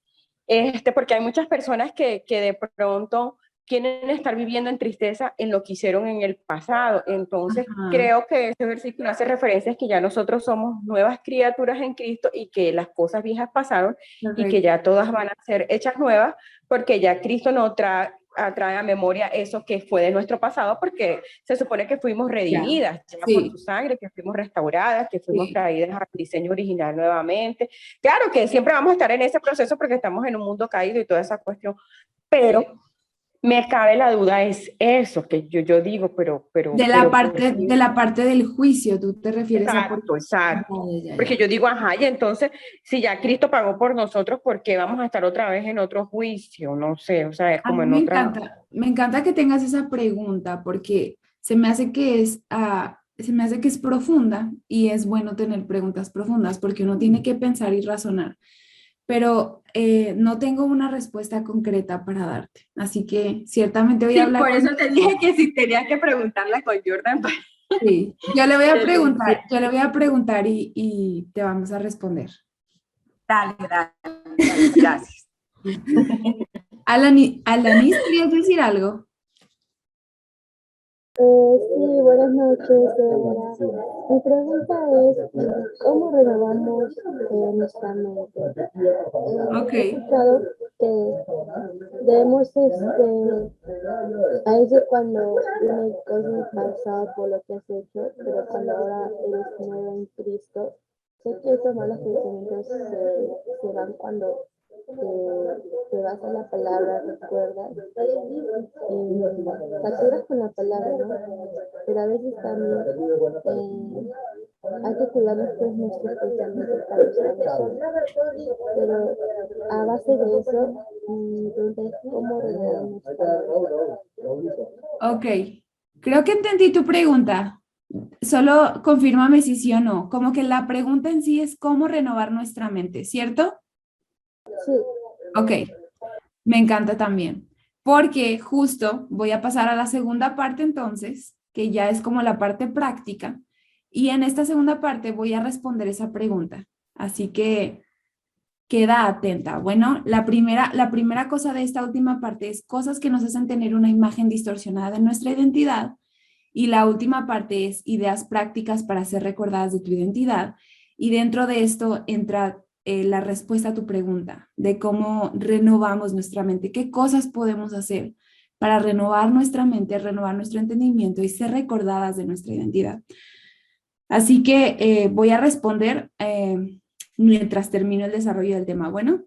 porque hay muchas personas que de pronto quieren estar viviendo en tristeza en lo que hicieron en el pasado. Entonces, Ajá. creo que ese versículo hace referencia a que ya nosotros somos nuevas criaturas en Cristo y que las cosas viejas pasaron y que Correcto. ya todas van a ser hechas nuevas porque ya Cristo nos trae a memoria eso que fue de nuestro pasado, porque se supone que fuimos Ya. redimidas ya por su Sí, sangre, que fuimos restauradas, que fuimos sí. traídas al diseño original nuevamente. Claro que siempre vamos a estar en ese proceso porque estamos en un mundo caído y toda esa cuestión, pero me cabe la duda, es eso que yo digo, De la pero parte, ¿por de qué? la parte del juicio, tú te refieres a por... Exacto, exacto. Ya, Porque ya. yo digo, ajá, y entonces, si ya Cristo pagó por nosotros, ¿por qué vamos a estar otra vez en otro juicio? No sé, o sea, es A como mí en otra... me encanta que tengas esa pregunta porque se me hace que es, se me hace que es profunda y es bueno tener preguntas profundas porque uno tiene que pensar y razonar, pero no tengo una respuesta concreta para darte. Así que ciertamente voy a Sí, hablar por con... eso te dije que si tenía que preguntarle con Jordan, pues, Sí, yo le voy a que le preguntar, decía, yo le voy a preguntar y te vamos a responder. dale, dale, dale, gracias. Alanis, ¿querías decir algo? Sí, buenas noches, Débora. Mi pregunta es, ¿cómo renovamos nuestra mente? Ok, He escuchado que debemos, a veces cuando tienes cosas pasadas por lo que has hecho, pero cuando ahora eres nuevo en Cristo, sé que esos malos pensamientos se van cuando te vas a la palabra, recuerdas, saturas con la palabra, ¿no? Pero a veces también hay que cuidar pues, nuestros pensamientos para usarlos solos. Pero a base de eso, mi pregunta es cómo renovar nuestra mente. ok. Creo que entendí tu pregunta. Solo confírmame si sí o no. Como que la pregunta en sí es cómo renovar nuestra mente, ¿cierto? Sí, Ok, me encanta también. Porque justo voy a pasar a la segunda parte entonces, que ya es como la parte práctica. Y en esta segunda parte voy a responder esa pregunta. Así que queda atenta. Bueno, la primera cosa de esta última parte es cosas que nos hacen tener una imagen distorsionada de nuestra identidad. Y la última parte es ideas prácticas para ser recordadas de tu identidad. Y dentro de esto entra la respuesta a tu pregunta de cómo renovamos nuestra mente, qué cosas podemos hacer para renovar nuestra mente, renovar nuestro entendimiento y ser recordadas de nuestra identidad. Así que voy a responder mientras termino el desarrollo del tema. Bueno,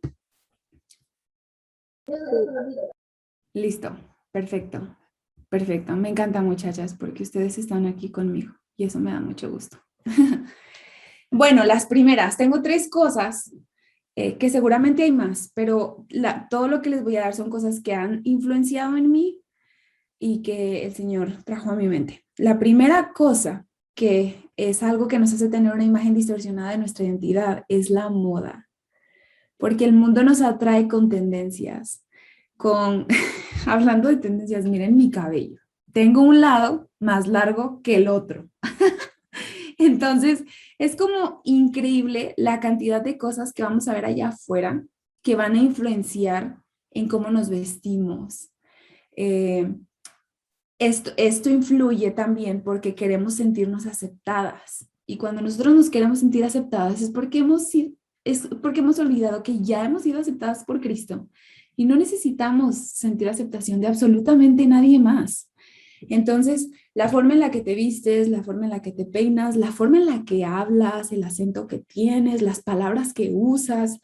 listo, perfecto. Perfecto, me encanta muchachas porque ustedes están aquí conmigo y eso me da mucho gusto. Bueno, las primeras, tengo tres cosas que seguramente hay más, pero todo lo que les voy a dar son cosas que han influenciado en mí y que el Señor trajo a mi mente. La primera cosa que es algo que nos hace tener una imagen distorsionada de nuestra identidad es la moda, porque el mundo nos atrae con tendencias, con, hablando de tendencias, miren mi cabello. Tengo un lado más largo que el otro. Entonces, es como increíble la cantidad de cosas que vamos a ver allá afuera que van a influenciar en cómo nos vestimos. Eh, esto influye también porque queremos sentirnos aceptadas. Y cuando nosotros nos queremos sentir aceptadas es porque hemos olvidado que ya hemos sido aceptadas por Cristo y no necesitamos sentir aceptación de absolutamente nadie más. Entonces, la forma en la que te vistes, la forma en la que te peinas, la forma en la que hablas, el acento que tienes, las palabras que usas,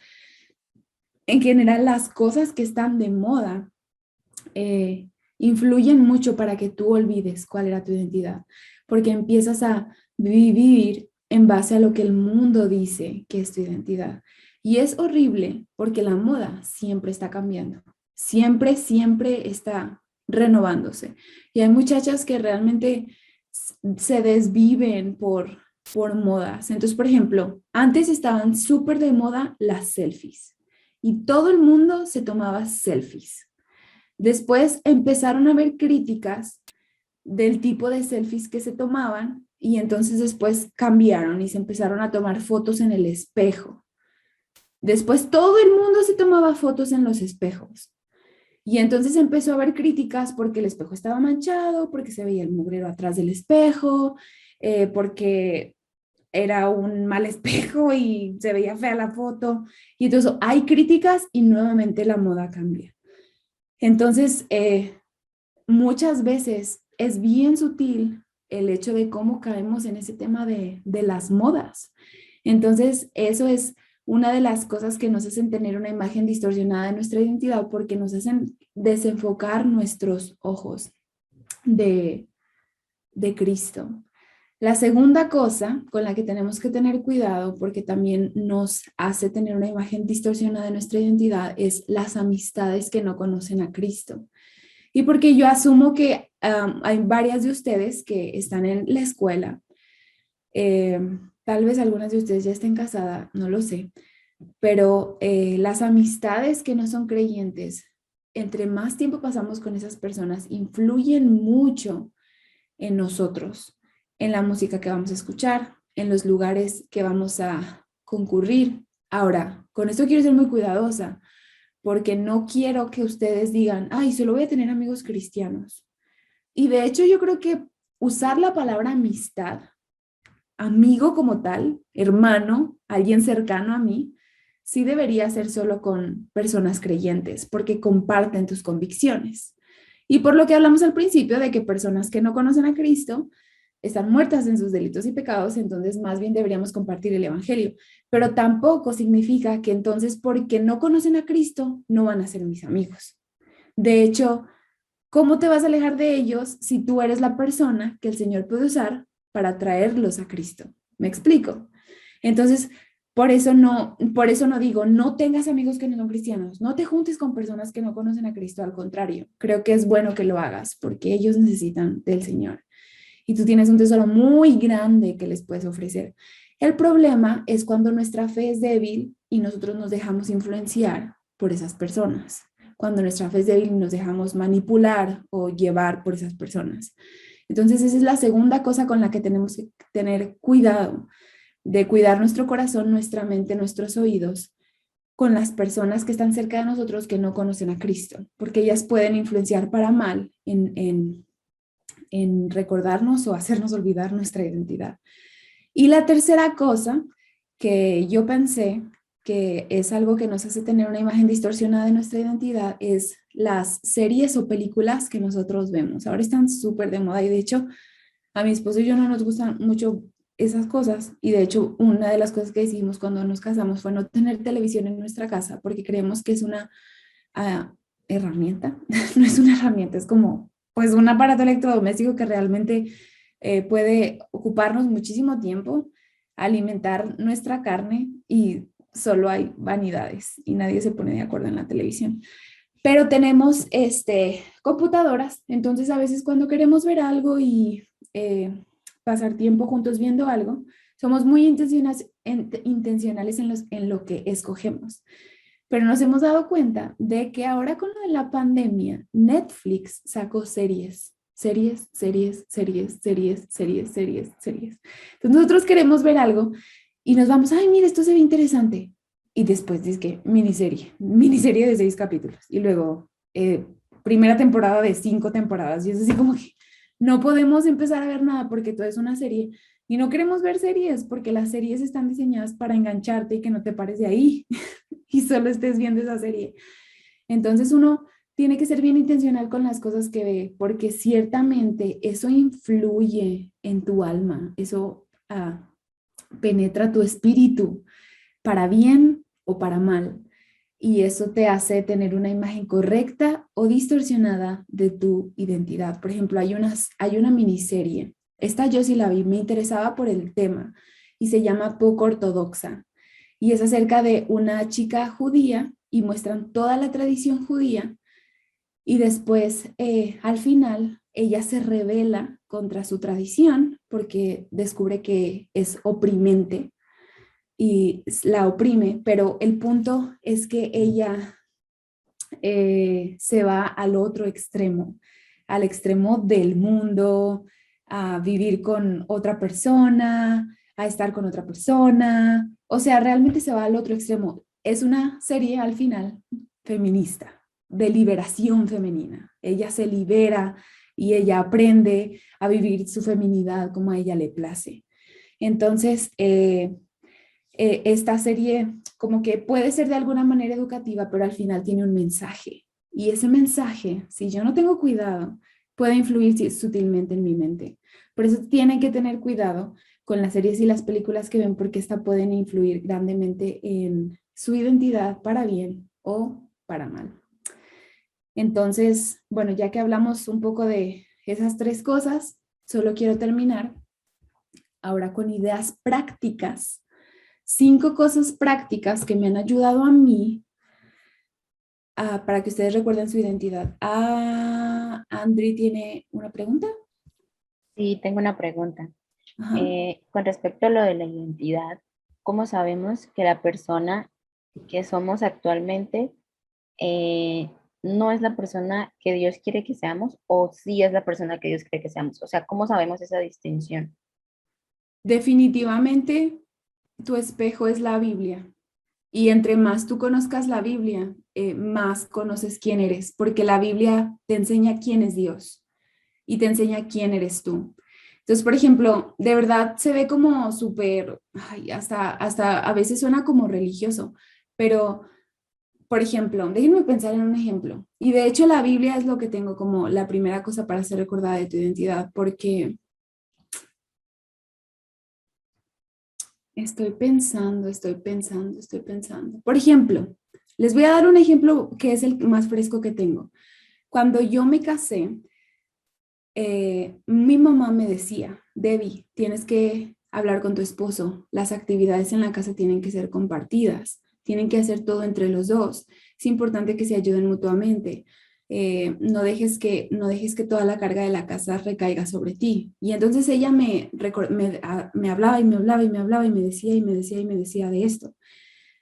en general las cosas que están de moda, influyen mucho para que tú olvides cuál era tu identidad, porque empiezas a vivir en base a lo que el mundo dice que es tu identidad. Y es horrible porque la moda siempre está cambiando, siempre está renovándose. Y hay muchachas que realmente se desviven por modas. Entonces, por ejemplo, antes estaban súper de moda las selfies y todo el mundo se tomaba selfies. Después empezaron a haber críticas del tipo de selfies que se tomaban y entonces después cambiaron y se empezaron a tomar fotos en el espejo. Después todo el mundo se tomaba fotos en los espejos. Y entonces empezó a haber críticas porque el espejo estaba manchado, porque se veía el mugrero atrás del espejo, porque era un mal espejo y se veía fea la foto. Y entonces hay críticas y nuevamente la moda cambia. Entonces, muchas veces es bien sutil el hecho de cómo caemos en ese tema de las modas. Entonces, eso es una de las cosas que nos hacen tener una imagen distorsionada de nuestra identidad porque nos hacen desenfocar nuestros ojos de Cristo. La segunda cosa con la que tenemos que tener cuidado, porque también nos hace tener una imagen distorsionada de nuestra identidad, es las amistades que no conocen a Cristo. Y porque yo asumo que hay varias de ustedes que están en la escuela, tal vez algunas de ustedes ya estén casadas, no lo sé, pero las amistades que no son creyentes, entre más tiempo pasamos con esas personas, influyen mucho en nosotros, en la música que vamos a escuchar, en los lugares que vamos a concurrir. Ahora, con esto quiero ser muy cuidadosa, porque no quiero que ustedes digan, ay, solo voy a tener amigos cristianos. Y de hecho yo creo que usar la palabra amistad, amigo como tal, hermano, alguien cercano a mí, sí debería ser solo con personas creyentes, porque comparten tus convicciones. Y por lo que hablamos al principio de que personas que no conocen a Cristo están muertas en sus delitos y pecados, entonces más bien deberíamos compartir el evangelio. Pero tampoco significa que entonces porque no conocen a Cristo no van a ser mis amigos. De hecho, ¿cómo te vas a alejar de ellos si tú eres la persona que el Señor puede usar para traerlos a Cristo? ¿Me explico? Entonces, por eso no digo, no tengas amigos que no son cristianos, no te juntes con personas que no conocen a Cristo, al contrario, creo que es bueno que lo hagas porque ellos necesitan del Señor. Y tú tienes un tesoro muy grande que les puedes ofrecer. El problema es cuando nuestra fe es débil y nosotros nos dejamos influenciar por esas personas. Cuando nuestra fe es débil y nos dejamos manipular o llevar por esas personas. Entonces, esa es la segunda cosa con la que tenemos que tener cuidado, de cuidar nuestro corazón, nuestra mente, nuestros oídos, con las personas que están cerca de nosotros que no conocen a Cristo, porque ellas pueden influenciar para mal en recordarnos o hacernos olvidar nuestra identidad. Y la tercera cosa que yo pensé que es algo que nos hace tener una imagen distorsionada de nuestra identidad es las series o películas que nosotros vemos. Ahora están súper de moda y de hecho a mi esposo y yo no nos gustan mucho esas cosas y de hecho una de las cosas que decidimos cuando nos casamos fue no tener televisión en nuestra casa porque creemos que es una herramienta, no es una herramienta, es como pues un aparato electrodoméstico que realmente puede ocuparnos muchísimo tiempo, alimentar nuestra carne y solo hay vanidades y nadie se pone de acuerdo en la televisión. Pero tenemos computadoras, entonces a veces cuando queremos ver algo y pasar tiempo juntos viendo algo, somos muy intencionales en lo que escogemos. Pero nos hemos dado cuenta de que ahora con lo de la pandemia, Netflix sacó series. Entonces nosotros queremos ver algo y nos vamos, ay, mira, esto se ve interesante. Y después dice que miniserie de 6 capítulos. Y luego primera temporada de 5 temporadas. Y es así como que no podemos empezar a ver nada porque todo es una serie. Y no queremos ver series porque las series están diseñadas para engancharte y que no te pares de ahí y solo estés viendo esa serie. Entonces uno tiene que ser bien intencional con las cosas que ve porque ciertamente eso influye en tu alma, eso penetra tu espíritu para bien o para mal. Y eso te hace tener una imagen correcta o distorsionada de tu identidad. Por ejemplo, hay una miniserie. Esta yo sí la vi, me interesaba por el tema y se llama Poco Ortodoxa. Y es acerca de una chica judía y muestran toda la tradición judía. Y después, al final, ella se rebela contra su tradición porque descubre que es oprimente y la oprime, pero el punto es que ella se va al otro extremo, al extremo del mundo, a vivir con otra persona, a estar con otra persona, o sea, realmente se va al otro extremo. Es una serie al final feminista, de liberación femenina. Ella se libera y ella aprende a vivir su feminidad como a ella le place. Entonces, esta serie como que puede ser de alguna manera educativa, pero al final tiene un mensaje. Y ese mensaje, si yo no tengo cuidado, puede influir sutilmente en mi mente. Por eso tienen que tener cuidado, con las series y las películas que ven, porque esta pueden influir grandemente en su identidad para bien o para mal. Entonces, bueno, ya que hablamos un poco de esas tres cosas, solo quiero terminar ahora con ideas prácticas. 5 cosas prácticas que me han ayudado a mí para que ustedes recuerden su identidad. Andri tiene una pregunta. Sí, tengo una pregunta. Ajá. Con respecto a lo de la identidad, ¿cómo sabemos que la persona que somos actualmente eh, no es la persona que Dios quiere que seamos o sí es la persona que Dios quiere que seamos? O sea, ¿cómo sabemos esa distinción? Definitivamente, tu espejo es la Biblia. Y entre más tú conozcas la Biblia, más conoces quién eres, porque la Biblia te enseña quién es Dios y te enseña quién eres tú. Entonces, por ejemplo, de verdad se ve como súper, ay, hasta a veces suena como religioso, pero, por ejemplo, déjenme pensar en un ejemplo. Y de hecho la Biblia es lo que tengo como la primera cosa para ser recordada de tu identidad, porque estoy pensando. Por ejemplo, les voy a dar un ejemplo que es el más fresco que tengo. Cuando yo me casé, mi mamá me decía, Debbie, tienes que hablar con tu esposo, las actividades en la casa tienen que ser compartidas, tienen que hacer todo entre los dos, es importante que se ayuden mutuamente, no dejes que toda la carga de la casa recaiga sobre ti. Y entonces ella me hablaba y me hablaba y me hablaba y me decía y me decía y me decía de esto.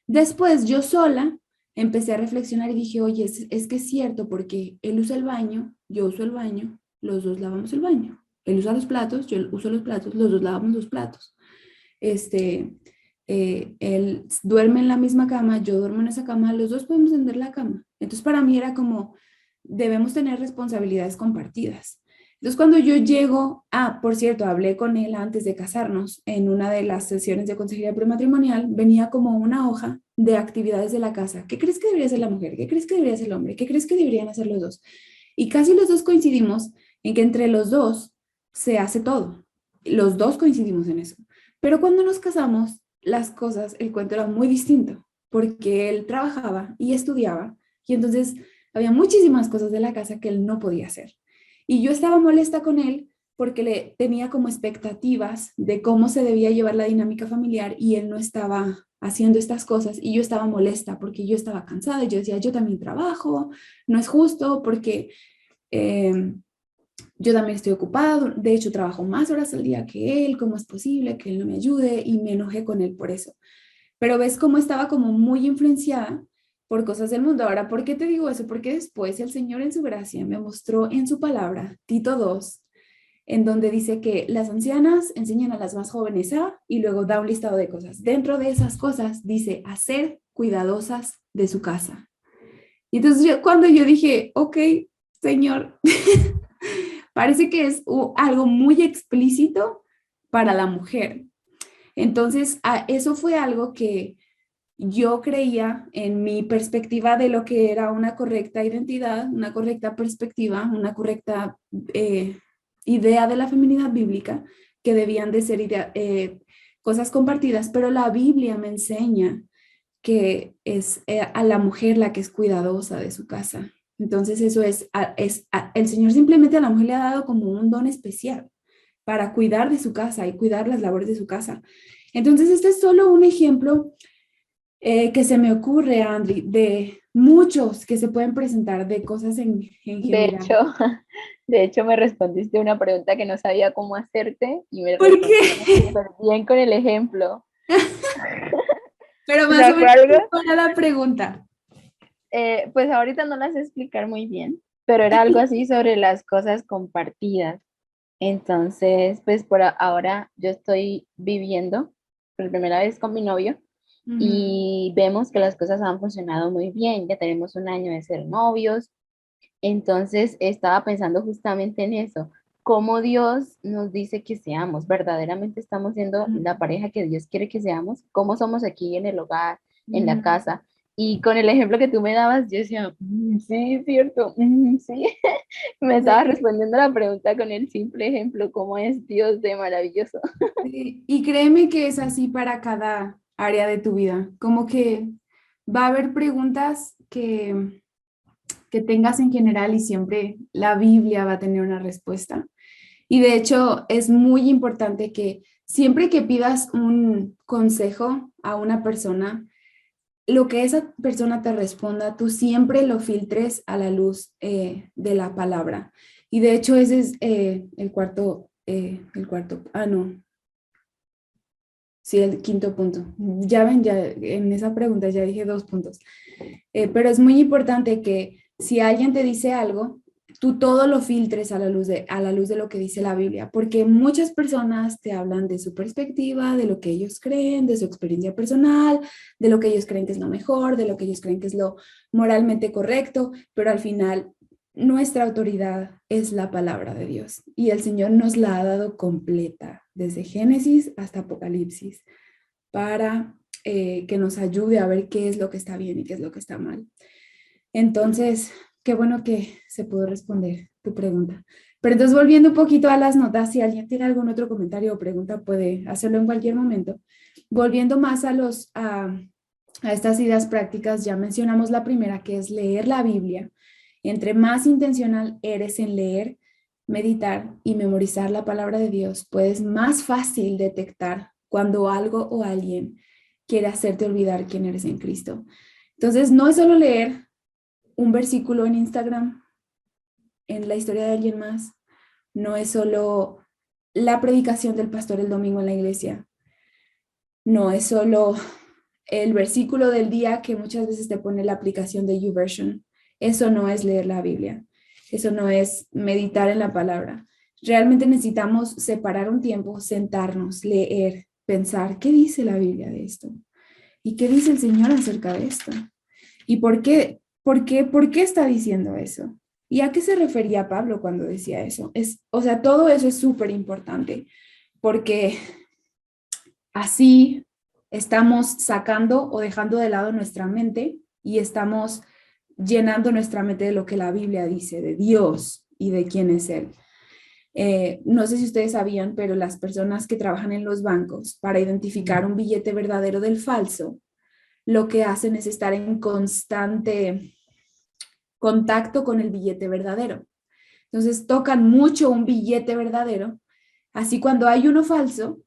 Después yo sola empecé a reflexionar y dije, oye, es que es cierto, porque él usa el baño, yo uso el baño, los dos lavamos el baño. Él usa los platos, yo uso los platos, los dos lavamos los platos. Este, él duerme en la misma cama, yo duermo en esa cama, los dos podemos tender la cama. Entonces para mí era como, debemos tener responsabilidades compartidas. Entonces cuando yo llego, por cierto, hablé con él antes de casarnos en una de las sesiones de consejería prematrimonial, venía como una hoja de actividades de la casa. ¿Qué crees que debería hacer la mujer? ¿Qué crees que debería hacer el hombre? ¿Qué crees que deberían hacer los dos? Y casi los dos coincidimos en que entre los dos se hace todo. Los dos coincidimos en eso. Pero cuando nos casamos, las cosas, el cuento era muy distinto, porque él trabajaba y estudiaba, y entonces había muchísimas cosas de la casa que él no podía hacer. Y yo estaba molesta con él porque le tenía como expectativas de cómo se debía llevar la dinámica familiar y él no estaba haciendo estas cosas y yo estaba molesta porque yo estaba cansada y yo decía, yo también trabajo, no es justo porque eh, yo también estoy ocupado, de hecho trabajo más horas al día que él, ¿cómo es posible que él no me ayude? Y me enojé con él por eso. Pero ves cómo estaba como muy influenciada por cosas del mundo. Ahora, ¿por qué te digo eso? Porque después el Señor en su gracia me mostró en su palabra, Tito 2, en donde dice que las ancianas enseñan a las más jóvenes y luego da un listado de cosas. Dentro de esas cosas dice a ser cuidadosas de su casa. Y entonces cuando yo dije, ok, Señor, parece que es algo muy explícito para la mujer. Entonces, eso fue algo que yo creía en mi perspectiva de lo que era una correcta identidad, una correcta perspectiva, una correcta idea de la feminidad bíblica, que debían de ser cosas compartidas, pero la Biblia me enseña que es a la mujer la que es cuidadosa de su casa. Entonces eso el Señor simplemente a la mujer le ha dado como un don especial para cuidar de su casa y cuidar las labores de su casa. Entonces este es solo un ejemplo que se me ocurre, Andri, de muchos que se pueden presentar de cosas en De general. hecho, de hecho me respondiste una pregunta que no sabía cómo hacerte y me ¿Por qué? respondiste súper bien con el ejemplo. Pero O más o sea, fue menos, algo, ¿cuál era la pregunta? pues ahorita no las sé explicar muy bien, pero era algo así sobre las cosas compartidas. Entonces, pues por ahora yo estoy viviendo por primera vez con mi novio Ujú, y vemos que las cosas han funcionado muy bien. Ya tenemos un año de ser novios. Entonces estaba pensando justamente en eso, cómo Dios nos dice que seamos, verdaderamente estamos siendo la ujú, pareja que Dios quiere que seamos, cómo somos aquí en el hogar, en la ujú, casa. Y con el ejemplo que tú me dabas, yo decía, sí, es cierto, sí. Me estaba respondiendo la pregunta con el simple ejemplo, ¿cómo es Dios de maravilloso? Sí, y créeme que es así para cada área de tu vida, como que va a haber preguntas que tengas en general y siempre la Biblia va a tener una respuesta. Y de hecho es muy importante que siempre que pidas un consejo a una persona, lo que esa persona te responda, tú siempre lo filtres a la luz de la palabra. Y de hecho ese es no, sí, el quinto punto. Ya ven, ya en esa pregunta ya dije 2 puntos. Pero es muy importante que si alguien te dice algo, tú todo lo filtres a la luz de lo que dice la Biblia, porque muchas personas te hablan de su perspectiva, de lo que ellos creen, de su experiencia personal, de lo que ellos creen que es lo mejor, de lo que ellos creen que es lo moralmente correcto, pero al final nuestra autoridad es la palabra de Dios y el Señor nos la ha dado completa, desde Génesis hasta Apocalipsis, para que nos ayude a ver qué es lo que está bien y qué es lo que está mal. Entonces, qué bueno que se pudo responder tu pregunta. Pero entonces, volviendo un poquito a las notas, si alguien tiene algún otro comentario o pregunta, puede hacerlo en cualquier momento. Volviendo más a estas ideas prácticas, ya mencionamos la primera, que es leer la Biblia. Entre más intencional eres en leer, meditar y memorizar la palabra de Dios, puedes más fácil detectar cuando algo o alguien quiere hacerte olvidar quién eres en Cristo. Entonces, no es solo leer un versículo en Instagram, en la historia de alguien más, no es solo la predicación del pastor el domingo en la iglesia, no es solo el versículo del día que muchas veces te pone la aplicación de YouVersion. Eso no es leer la Biblia, eso no es meditar en la palabra. Realmente necesitamos separar un tiempo, sentarnos, leer, pensar, ¿qué dice la Biblia de esto? ¿Y qué dice el Señor acerca de esto? ¿Y por qué está diciendo eso? ¿Y a qué se refería Pablo cuando decía eso? O sea, todo eso es súper importante porque así estamos sacando o dejando de lado nuestra mente y estamos llenando nuestra mente de lo que la Biblia dice, de Dios y de quién es Él. No sé si ustedes sabían, pero las personas que trabajan en los bancos para identificar un billete verdadero del falso, lo que hacen es estar en constante contacto con el billete verdadero. Entonces tocan mucho un billete verdadero, así cuando hay uno falso,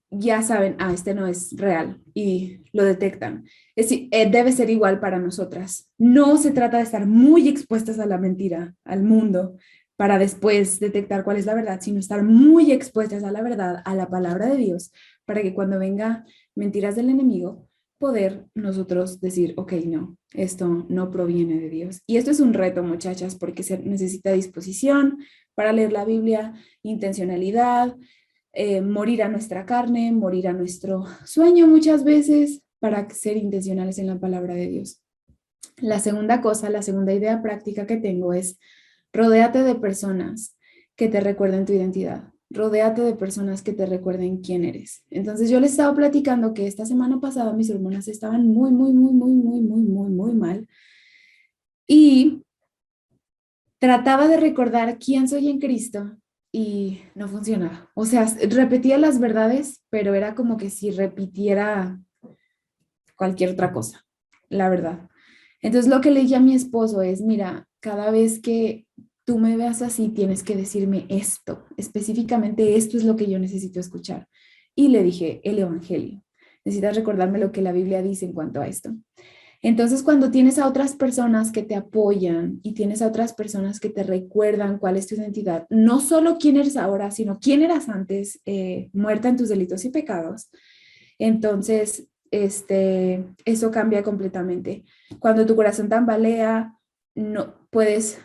ya saben, este no es real y lo detectan. Debe ser igual para nosotras. No se trata de estar muy expuestas a la mentira, al mundo, para después detectar cuál es la verdad, sino estar muy expuestas a la verdad, a la palabra de Dios, para que cuando venga mentiras del enemigo, poder nosotros decir, ok, no, esto no proviene de Dios. Y esto es un reto, muchachas, porque se necesita disposición para leer la Biblia, intencionalidad, morir a nuestra carne, morir a nuestro sueño muchas veces para ser intencionales en la palabra de Dios. La segunda cosa, la segunda idea práctica que tengo es rodéate de personas que te recuerden tu identidad. Rodéate de personas que te recuerden quién eres. Entonces yo les estaba platicando que esta semana pasada mis hormonas estaban muy mal y trataba de recordar quién soy en Cristo y no funcionaba. O sea, repetía las verdades, pero era como que si repitiera cualquier otra cosa, la verdad. Entonces lo que le dije a mi esposo es, mira, cada vez que tú me veas así, tienes que decirme esto, específicamente esto es lo que yo necesito escuchar. Y le dije, el Evangelio. Necesitas recordarme lo que la Biblia dice en cuanto a esto. Entonces, cuando tienes a otras personas que te apoyan y tienes a otras personas que te recuerdan cuál es tu identidad, no solo quién eres ahora, sino quién eras antes, muerta en tus delitos y pecados, entonces, eso cambia completamente. Cuando tu corazón tambalea, no puedes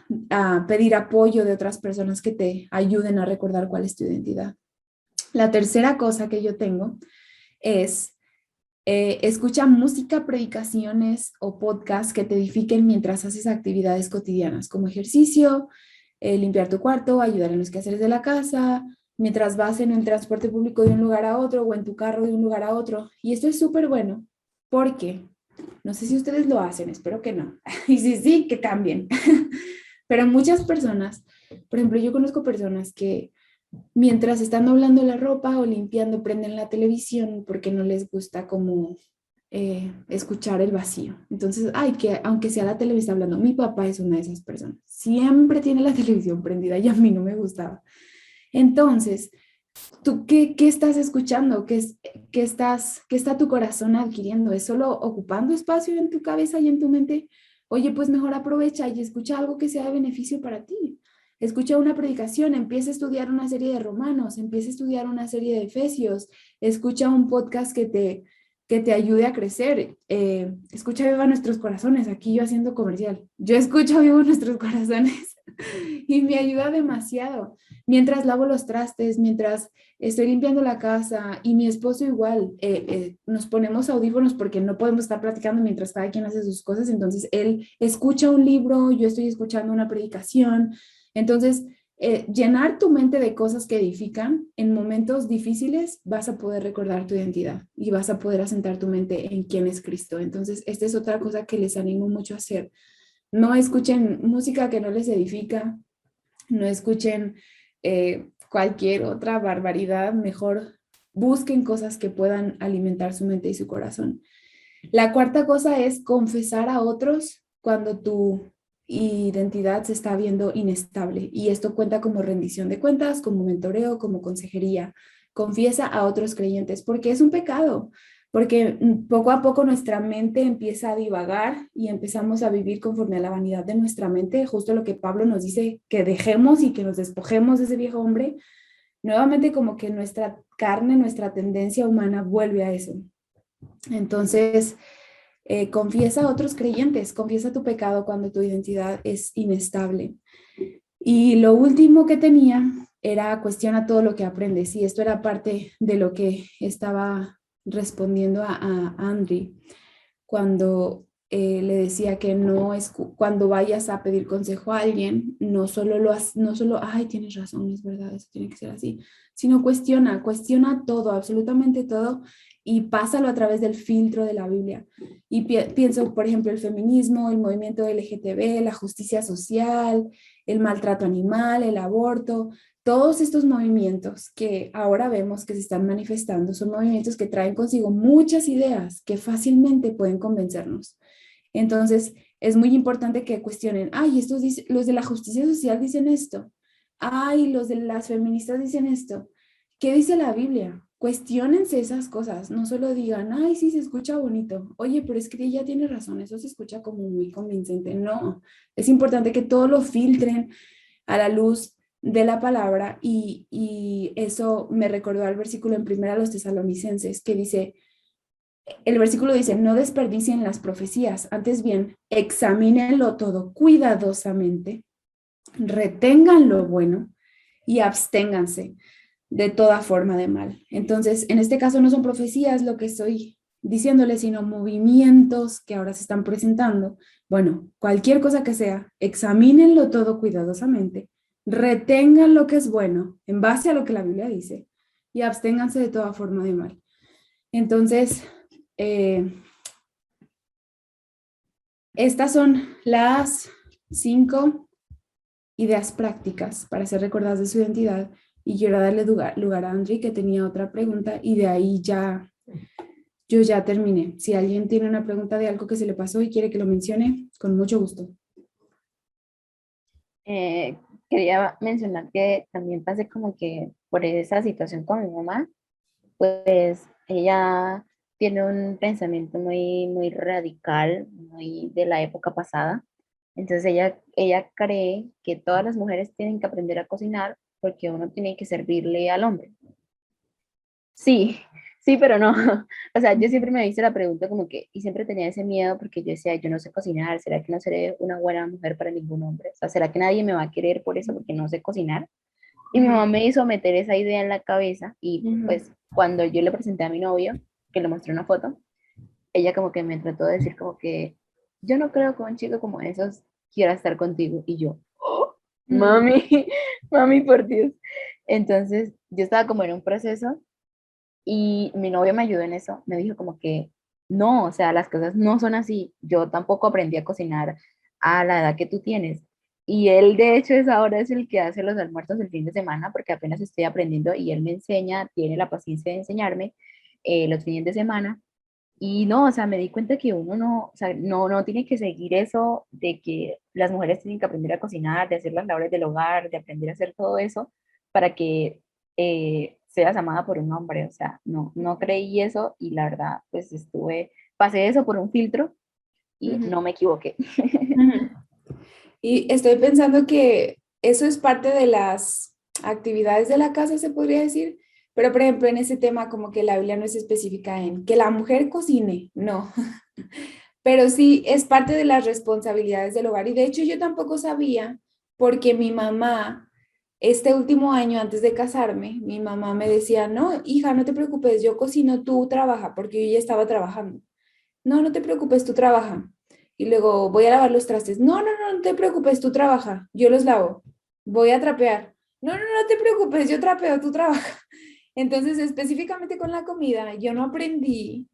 pedir apoyo de otras personas que te ayuden a recordar cuál es tu identidad. La tercera cosa que yo tengo es escucha música, predicaciones o podcasts que te edifiquen mientras haces actividades cotidianas como ejercicio, limpiar tu cuarto, ayudar en los quehaceres de la casa, mientras vas en el transporte público de un lugar a otro o en tu carro de un lugar a otro. Y esto es súper bueno porque No sé si ustedes lo hacen, espero que no. Y si sí, que cambien. Pero muchas personas, por ejemplo, yo conozco personas que mientras están doblando la ropa o limpiando, prenden la televisión porque no les gusta como escuchar el vacío. Entonces, ay, que aunque sea la televisión hablando, mi papá es una de esas personas. Siempre tiene la televisión prendida y a mí no me gustaba. Entonces, ¿tú qué estás escuchando? ¿Qué está tu corazón adquiriendo? ¿Es solo ocupando espacio en tu cabeza y en tu mente? Oye, pues mejor aprovecha y escucha algo que sea de beneficio para ti. Escucha una predicación, empieza a estudiar una serie de Romanos, empieza a estudiar una serie de Efesios, escucha un podcast que te ayude a crecer. Escucha Viva Nuestros Corazones, aquí yo haciendo comercial. Yo escucho Viva Nuestros Corazones y me ayuda demasiado mientras lavo los trastes, mientras estoy limpiando la casa y mi esposo igual, nos ponemos audífonos porque no podemos estar platicando mientras cada quien hace sus cosas, entonces él escucha un libro, yo estoy escuchando una predicación, entonces llenar tu mente de cosas que edifican en momentos difíciles vas a poder recordar tu identidad y vas a poder asentar tu mente en quién es Cristo. Entonces, esta es otra cosa que les animo mucho a hacer. No escuchen música que no les edifica, no escuchen cualquier otra barbaridad, mejor busquen cosas que puedan alimentar su mente y su corazón. La cuarta cosa es confesar a otros cuando tu identidad se está viendo inestable y esto cuenta como rendición de cuentas, como mentoreo, como consejería. Confiesa a otros creyentes porque es un pecado, porque poco a poco nuestra mente empieza a divagar y empezamos a vivir conforme a la vanidad de nuestra mente, justo lo que Pablo nos dice, que dejemos y que nos despojemos de ese viejo hombre. Nuevamente como que nuestra carne, nuestra tendencia humana vuelve a eso. Entonces, confiesa a otros creyentes, confiesa tu pecado cuando tu identidad es inestable. Y lo último que tenía era cuestiona todo lo que aprendes. Y esto era parte de lo que estaba respondiendo a Andri cuando le decía que no es cuando vayas a pedir consejo a alguien, no solo, ay, tienes razón, es verdad, eso tiene que ser así, sino cuestiona todo, absolutamente todo, y pásalo a través del filtro de la Biblia. Y pienso, por ejemplo, el feminismo, el movimiento LGTB, la justicia social, el maltrato animal, el aborto, todos estos movimientos que ahora vemos que se están manifestando son movimientos que traen consigo muchas ideas que fácilmente pueden convencernos. Entonces, es muy importante que cuestionen, ay, los de la justicia social dicen esto, ay, los de las feministas dicen esto. ¿Qué dice la Biblia? Cuestiónense esas cosas, no solo digan, ay, sí, se escucha bonito, oye, pero es que ella tiene razón, eso se escucha como muy convincente. No, es importante que todo lo filtren a la luz de la palabra y eso me recordó al versículo en primera a los tesalonicenses que dice, el versículo dice, no desperdicien las profecías, antes bien, examínenlo todo cuidadosamente, retengan lo bueno y absténganse de toda forma de mal. Entonces, en este caso no son profecías lo que estoy diciéndoles, sino movimientos que ahora se están presentando. Bueno, cualquier cosa que sea, examínenlo todo cuidadosamente, retengan lo que es bueno en base a lo que la Biblia dice y absténganse de toda forma de mal. Entonces, estas son las 5 ideas prácticas para ser recordadas de su identidad y quiero darle lugar a Andri que tenía otra pregunta y de ahí yo ya terminé. Si alguien tiene una pregunta de algo que se le pasó y quiere que lo mencione, con mucho gusto. Quería mencionar que también pasé como que por esa situación con mi mamá, pues ella tiene un pensamiento muy radical, muy de la época pasada. Entonces ella cree que todas las mujeres tienen que aprender a cocinar porque uno tiene que servirle al hombre. Sí, sí, pero no. O sea, yo siempre me hice la pregunta como que, y siempre tenía ese miedo porque yo decía, yo no sé cocinar, ¿será que no seré una buena mujer para ningún hombre? O sea, ¿será que nadie me va a querer por eso porque no sé cocinar? Y mi mamá me hizo meter esa idea en la cabeza y pues cuando yo le presenté a mi novio, que le mostré una foto, ella como que me trató de decir como que yo no creo que un chico como esos quiera estar contigo. Y yo, "Oh, mami, mami, por Dios". Entonces yo estaba como en un proceso y mi novio me ayudó en eso, me dijo como que no, o sea, las cosas no son así. Yo tampoco aprendí a cocinar a la edad que tú tienes. Y él, de hecho, ahora es el que hace los almuerzos el fin de semana, porque apenas estoy aprendiendo y él me enseña, tiene la paciencia de enseñarme los fines de semana. Y no, o sea, me di cuenta que uno no, o sea, no tiene que seguir eso de que las mujeres tienen que aprender a cocinar, de hacer las labores del hogar, de aprender a hacer todo eso para que seas amada por un hombre. O sea, no creí eso y la verdad, pues pasé eso por un filtro y Ujú, no me equivoqué. ujú. Y estoy pensando que eso es parte de las actividades de la casa, se podría decir, pero por ejemplo en ese tema como que la Biblia no es específica en que la mujer cocine, no, pero sí es parte de las responsabilidades del hogar. Y de hecho yo tampoco sabía porque mi mamá, este último año antes de casarme, mi mamá me decía, no, hija, no te preocupes, yo cocino, tú trabaja, porque yo ya estaba trabajando. No, no te preocupes, tú trabaja. Y luego voy a lavar los trastes. No te preocupes, tú trabaja. Yo los lavo. Voy a trapear. No te preocupes, yo trapeo, tú trabaja. Entonces, específicamente con la comida, yo no aprendí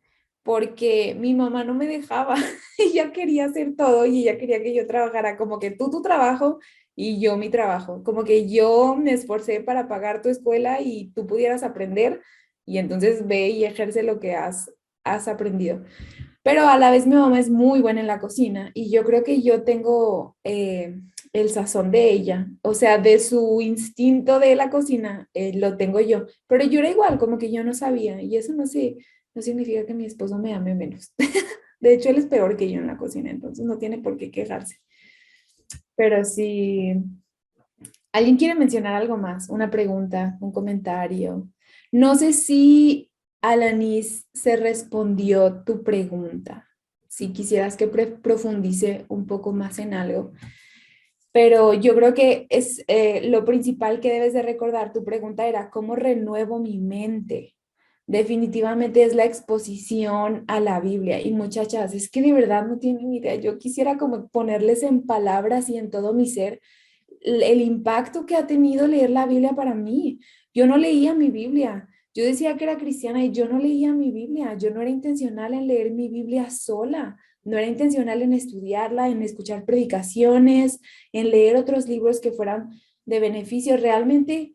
porque mi mamá no me dejaba. Ella quería hacer todo y ella quería que yo trabajara como que tú tu trabajo y yo mi trabajo. Como que yo me esforcé para pagar tu escuela y tú pudieras aprender y entonces ve y ejerce lo que has aprendido. Pero a la vez mi mamá es muy buena en la cocina y yo creo que yo tengo el sazón de ella, o sea, de su instinto de la cocina, lo tengo yo. Pero yo era igual, como que yo no sabía y eso no significa que mi esposo me ame menos. De hecho, él es peor que yo en la cocina, entonces no tiene por qué quejarse. Pero si alguien quiere mencionar algo más, una pregunta, un comentario. No sé si Alanis se respondió tu pregunta, si quisieras que profundice un poco más en algo, pero yo creo que es lo principal que debes de recordar. Tu pregunta era, ¿cómo renuevo mi mente? Definitivamente es la exposición a la Biblia. Y muchachas, es que de verdad no tienen idea. Yo quisiera como ponerles en palabras y en todo mi ser el impacto que ha tenido leer la Biblia para mí. Yo no leía mi Biblia. Yo decía que era cristiana y yo no leía mi Biblia. Yo no era intencional en leer mi Biblia sola. No era intencional en estudiarla, en escuchar predicaciones, en leer otros libros que fueran de beneficio. Realmente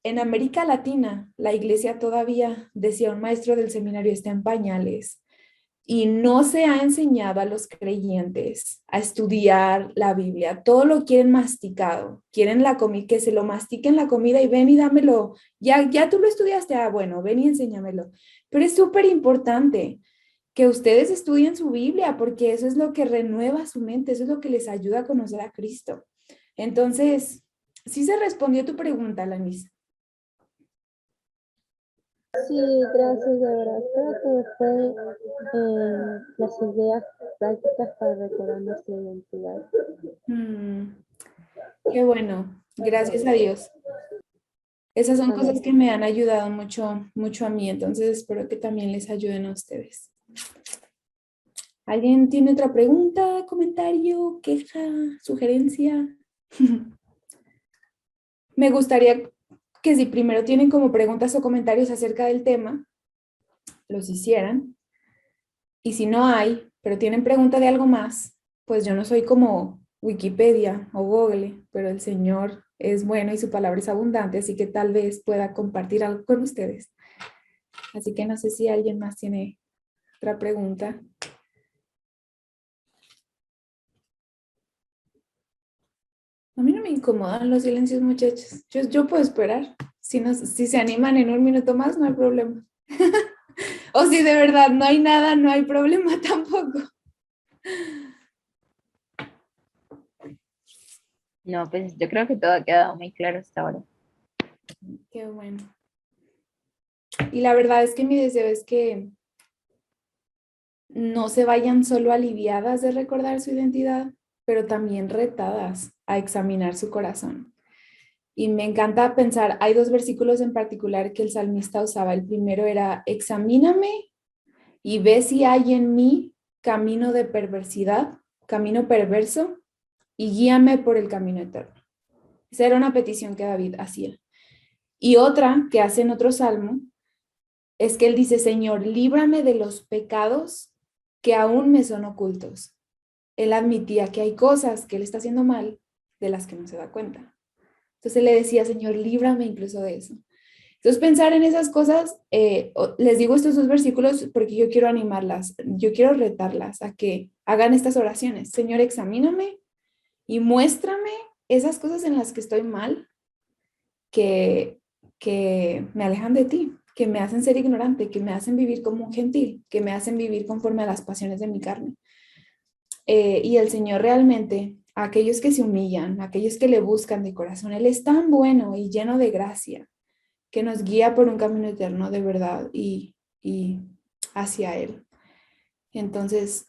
en América Latina, la iglesia todavía, decía un maestro del seminario, está en pañales y no se ha enseñado a los creyentes a estudiar la Biblia. Todo lo quieren masticado. Quieren la comida, que se lo mastiquen la comida y ven y dámelo. Ya tú lo estudiaste. Ah, bueno, ven y enséñamelo. Pero es súper importante que ustedes estudien su Biblia porque eso es lo que renueva su mente, eso es lo que les ayuda a conocer a Cristo. Entonces, sí se respondió tu pregunta, Lanis. Sí, gracias, de verdad. Creo que fue las ideas prácticas para recordar nuestra identidad. Qué bueno, gracias a Dios. Esas son cosas Amén. que me han ayudado mucho, mucho a mí, entonces espero que también les ayuden a ustedes. ¿Alguien tiene otra pregunta, comentario, queja, sugerencia? Me gustaría que si primero tienen como preguntas o comentarios acerca del tema, los hicieran. Y si no hay, pero tienen pregunta de algo más, pues yo no soy como Wikipedia o Google, pero el Señor es bueno y su palabra es abundante, así que tal vez pueda compartir algo con ustedes. Así que no sé si alguien más tiene otra pregunta. A mí no me incomodan los silencios, muchachos. Yo puedo esperar. Si se animan en un minuto más, no hay problema. O si de verdad no hay nada, no hay problema tampoco. No, pues yo creo que todo ha quedado muy claro hasta ahora. Qué bueno. Y la verdad es que mi deseo es que no se vayan solo aliviadas de recordar su identidad, pero también retadas a examinar su corazón. Y me encanta pensar, hay dos versículos en particular que el salmista usaba. El primero era, examíname y ve si hay en mí camino de perversidad, camino perverso, y guíame por el camino eterno. Esa era una petición que David hacía. Y otra que hace en otro salmo, es que él dice, Señor, líbrame de los pecados que aún me son ocultos. Él admitía que hay cosas que él está haciendo mal de las que no se da cuenta. Entonces él le decía, Señor, líbrame incluso de eso. Entonces pensar en esas cosas, les digo estos dos versículos porque yo quiero animarlas, yo quiero retarlas a que hagan estas oraciones. Señor, examíname y muéstrame esas cosas en las que estoy mal, que, que me alejan de ti, que me hacen ser ignorante, que me hacen vivir como un gentil, que me hacen vivir conforme a las pasiones de mi carne. Y el Señor realmente, a aquellos que se humillan, a aquellos que le buscan de corazón, Él es tan bueno y lleno de gracia que nos guía por un camino eterno de verdad y hacia Él. Entonces,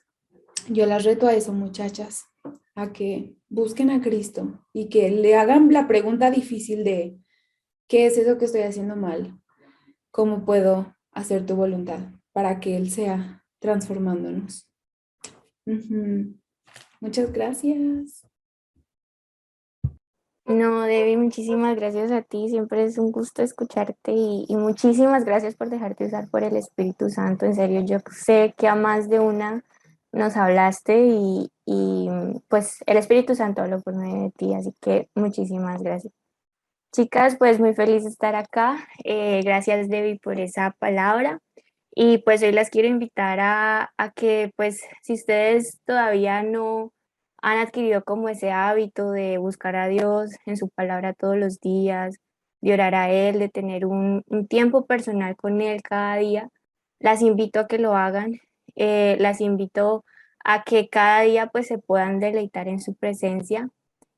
yo las reto a eso, muchachas, a que busquen a Cristo y que le hagan la pregunta difícil de, ¿qué es eso que estoy haciendo mal? ¿Cómo puedo hacer tu voluntad para que Él sea transformándonos? Ujú. Muchas gracias. No, Debbie, muchísimas gracias a ti. Siempre es un gusto escucharte y muchísimas gracias por dejarte usar por el Espíritu Santo. En serio, yo sé que a más de una nos hablaste y pues el Espíritu Santo habló por medio de ti, así que muchísimas gracias. Chicas, pues muy feliz de estar acá. Gracias, Debbie, por esa palabra. Y pues hoy las quiero invitar a que, pues, si ustedes todavía no han adquirido como ese hábito de buscar a Dios en su palabra todos los días, de orar a Él, de tener un tiempo personal con Él cada día, las invito a que lo hagan. Las invito a que cada día pues se puedan deleitar en su presencia.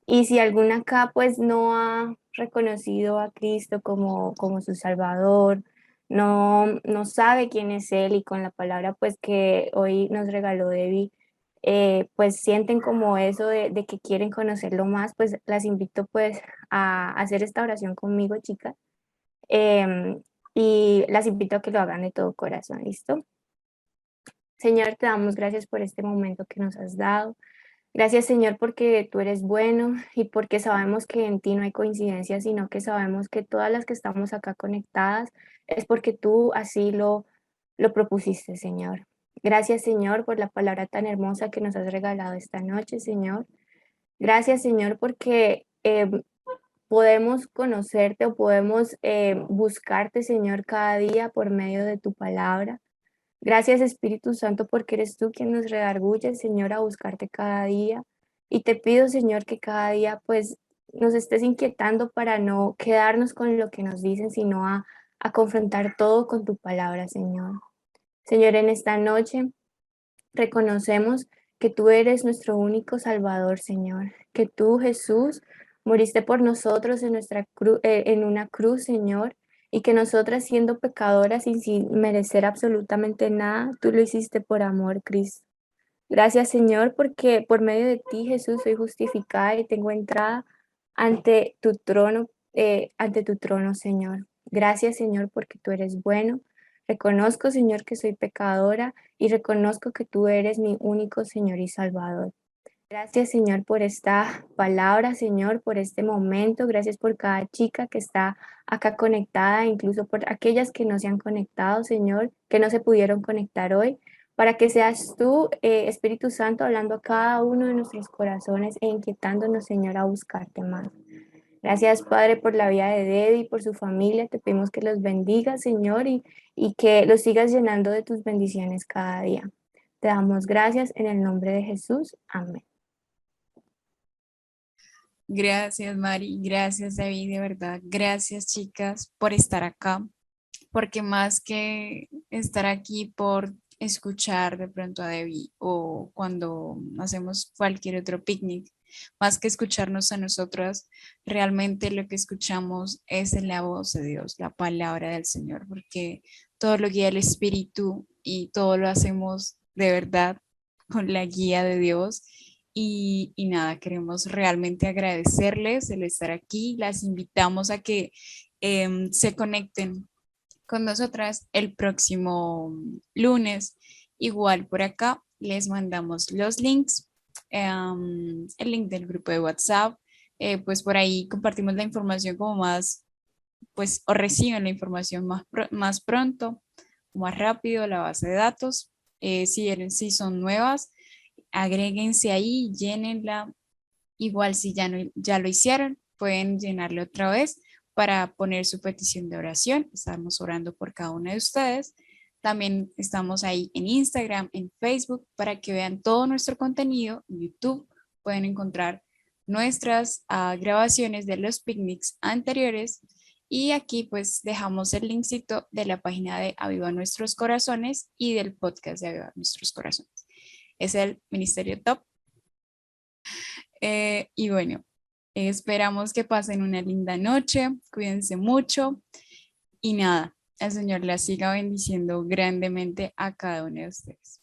Y si alguna acá pues no ha reconocido a Cristo como su Salvador, no sabe quién es Él y con la palabra pues que hoy nos regaló Debbie, pues sienten como eso de que quieren conocerlo más, pues las invito pues a hacer esta oración conmigo, chicas. Em, y las invito a que lo hagan de todo corazón, ¿listo? Señor, te damos gracias por este momento que nos has dado. Gracias, Señor, porque tú eres bueno y porque sabemos que en ti no hay coincidencia, sino que sabemos que todas las que estamos acá conectadas es porque tú así lo propusiste, Señor. Gracias, Señor, por la palabra tan hermosa que nos has regalado esta noche, Señor. Gracias, Señor, porque podemos conocerte o podemos buscarte, Señor, cada día por medio de tu palabra. Gracias, Espíritu Santo, porque eres tú quien nos redarguye, Señor, a buscarte cada día. Y te pido, Señor, que cada día pues nos estés inquietando para no quedarnos con lo que nos dicen, sino a confrontar todo con tu palabra, Señor. Señor, en esta noche reconocemos que tú eres nuestro único Salvador, Señor, que tú, Jesús, moriste por nosotros en en una cruz, Señor, y que nosotras siendo pecadoras y sin merecer absolutamente nada, tú lo hiciste por amor, Cristo. Gracias, Señor, porque por medio de ti, Jesús, soy justificada y tengo entrada ante tu trono, Señor. Gracias, Señor, porque tú eres bueno. Reconozco, Señor, que soy pecadora y reconozco que tú eres mi único Señor y Salvador. Gracias, Señor, por esta palabra, Señor, por este momento. Gracias por cada chica que está acá conectada, incluso por aquellas que no se han conectado, Señor, que no se pudieron conectar hoy, para que seas tú, Espíritu Santo, hablando a cada uno de nuestros corazones e inquietándonos, Señor, a buscarte más. Gracias, Padre, por la vida de Debbie, por su familia. Te pedimos que los bendigas, Señor, y que los sigas llenando de tus bendiciones cada día. Te damos gracias en el nombre de Jesús. Amén. Gracias, Mari. Gracias, David. De verdad, gracias, chicas, por estar acá. Porque más que estar aquí por escuchar de pronto a Debbie o cuando hacemos cualquier otro picnic, más que escucharnos a nosotras, realmente lo que escuchamos es la voz de Dios, la palabra del Señor, porque todo lo guía el Espíritu y todo lo hacemos de verdad con la guía de Dios. Y nada, queremos realmente agradecerles el estar aquí. Las invitamos a que se conecten con nosotras el próximo lunes. Igual por acá les mandamos los links, el link del grupo de WhatsApp, pues por ahí compartimos la información como más pues o reciben la información más pronto, más rápido a la base de datos. Si son nuevas, agréguense ahí, llénenla. Igual si ya lo hicieron, pueden llenarlo otra vez para poner su petición de oración. Estamos orando por cada una de ustedes. También estamos ahí en Instagram, en Facebook, para que vean todo nuestro contenido. En YouTube pueden encontrar nuestras grabaciones de los picnics anteriores. Y aquí pues dejamos el linkcito de la página de Aviva Nuestros Corazones y del podcast de Aviva Nuestros Corazones. Es el Ministerio Top. Y bueno, esperamos que pasen una linda noche, cuídense mucho y nada, el Señor la siga bendiciendo grandemente a cada uno de ustedes.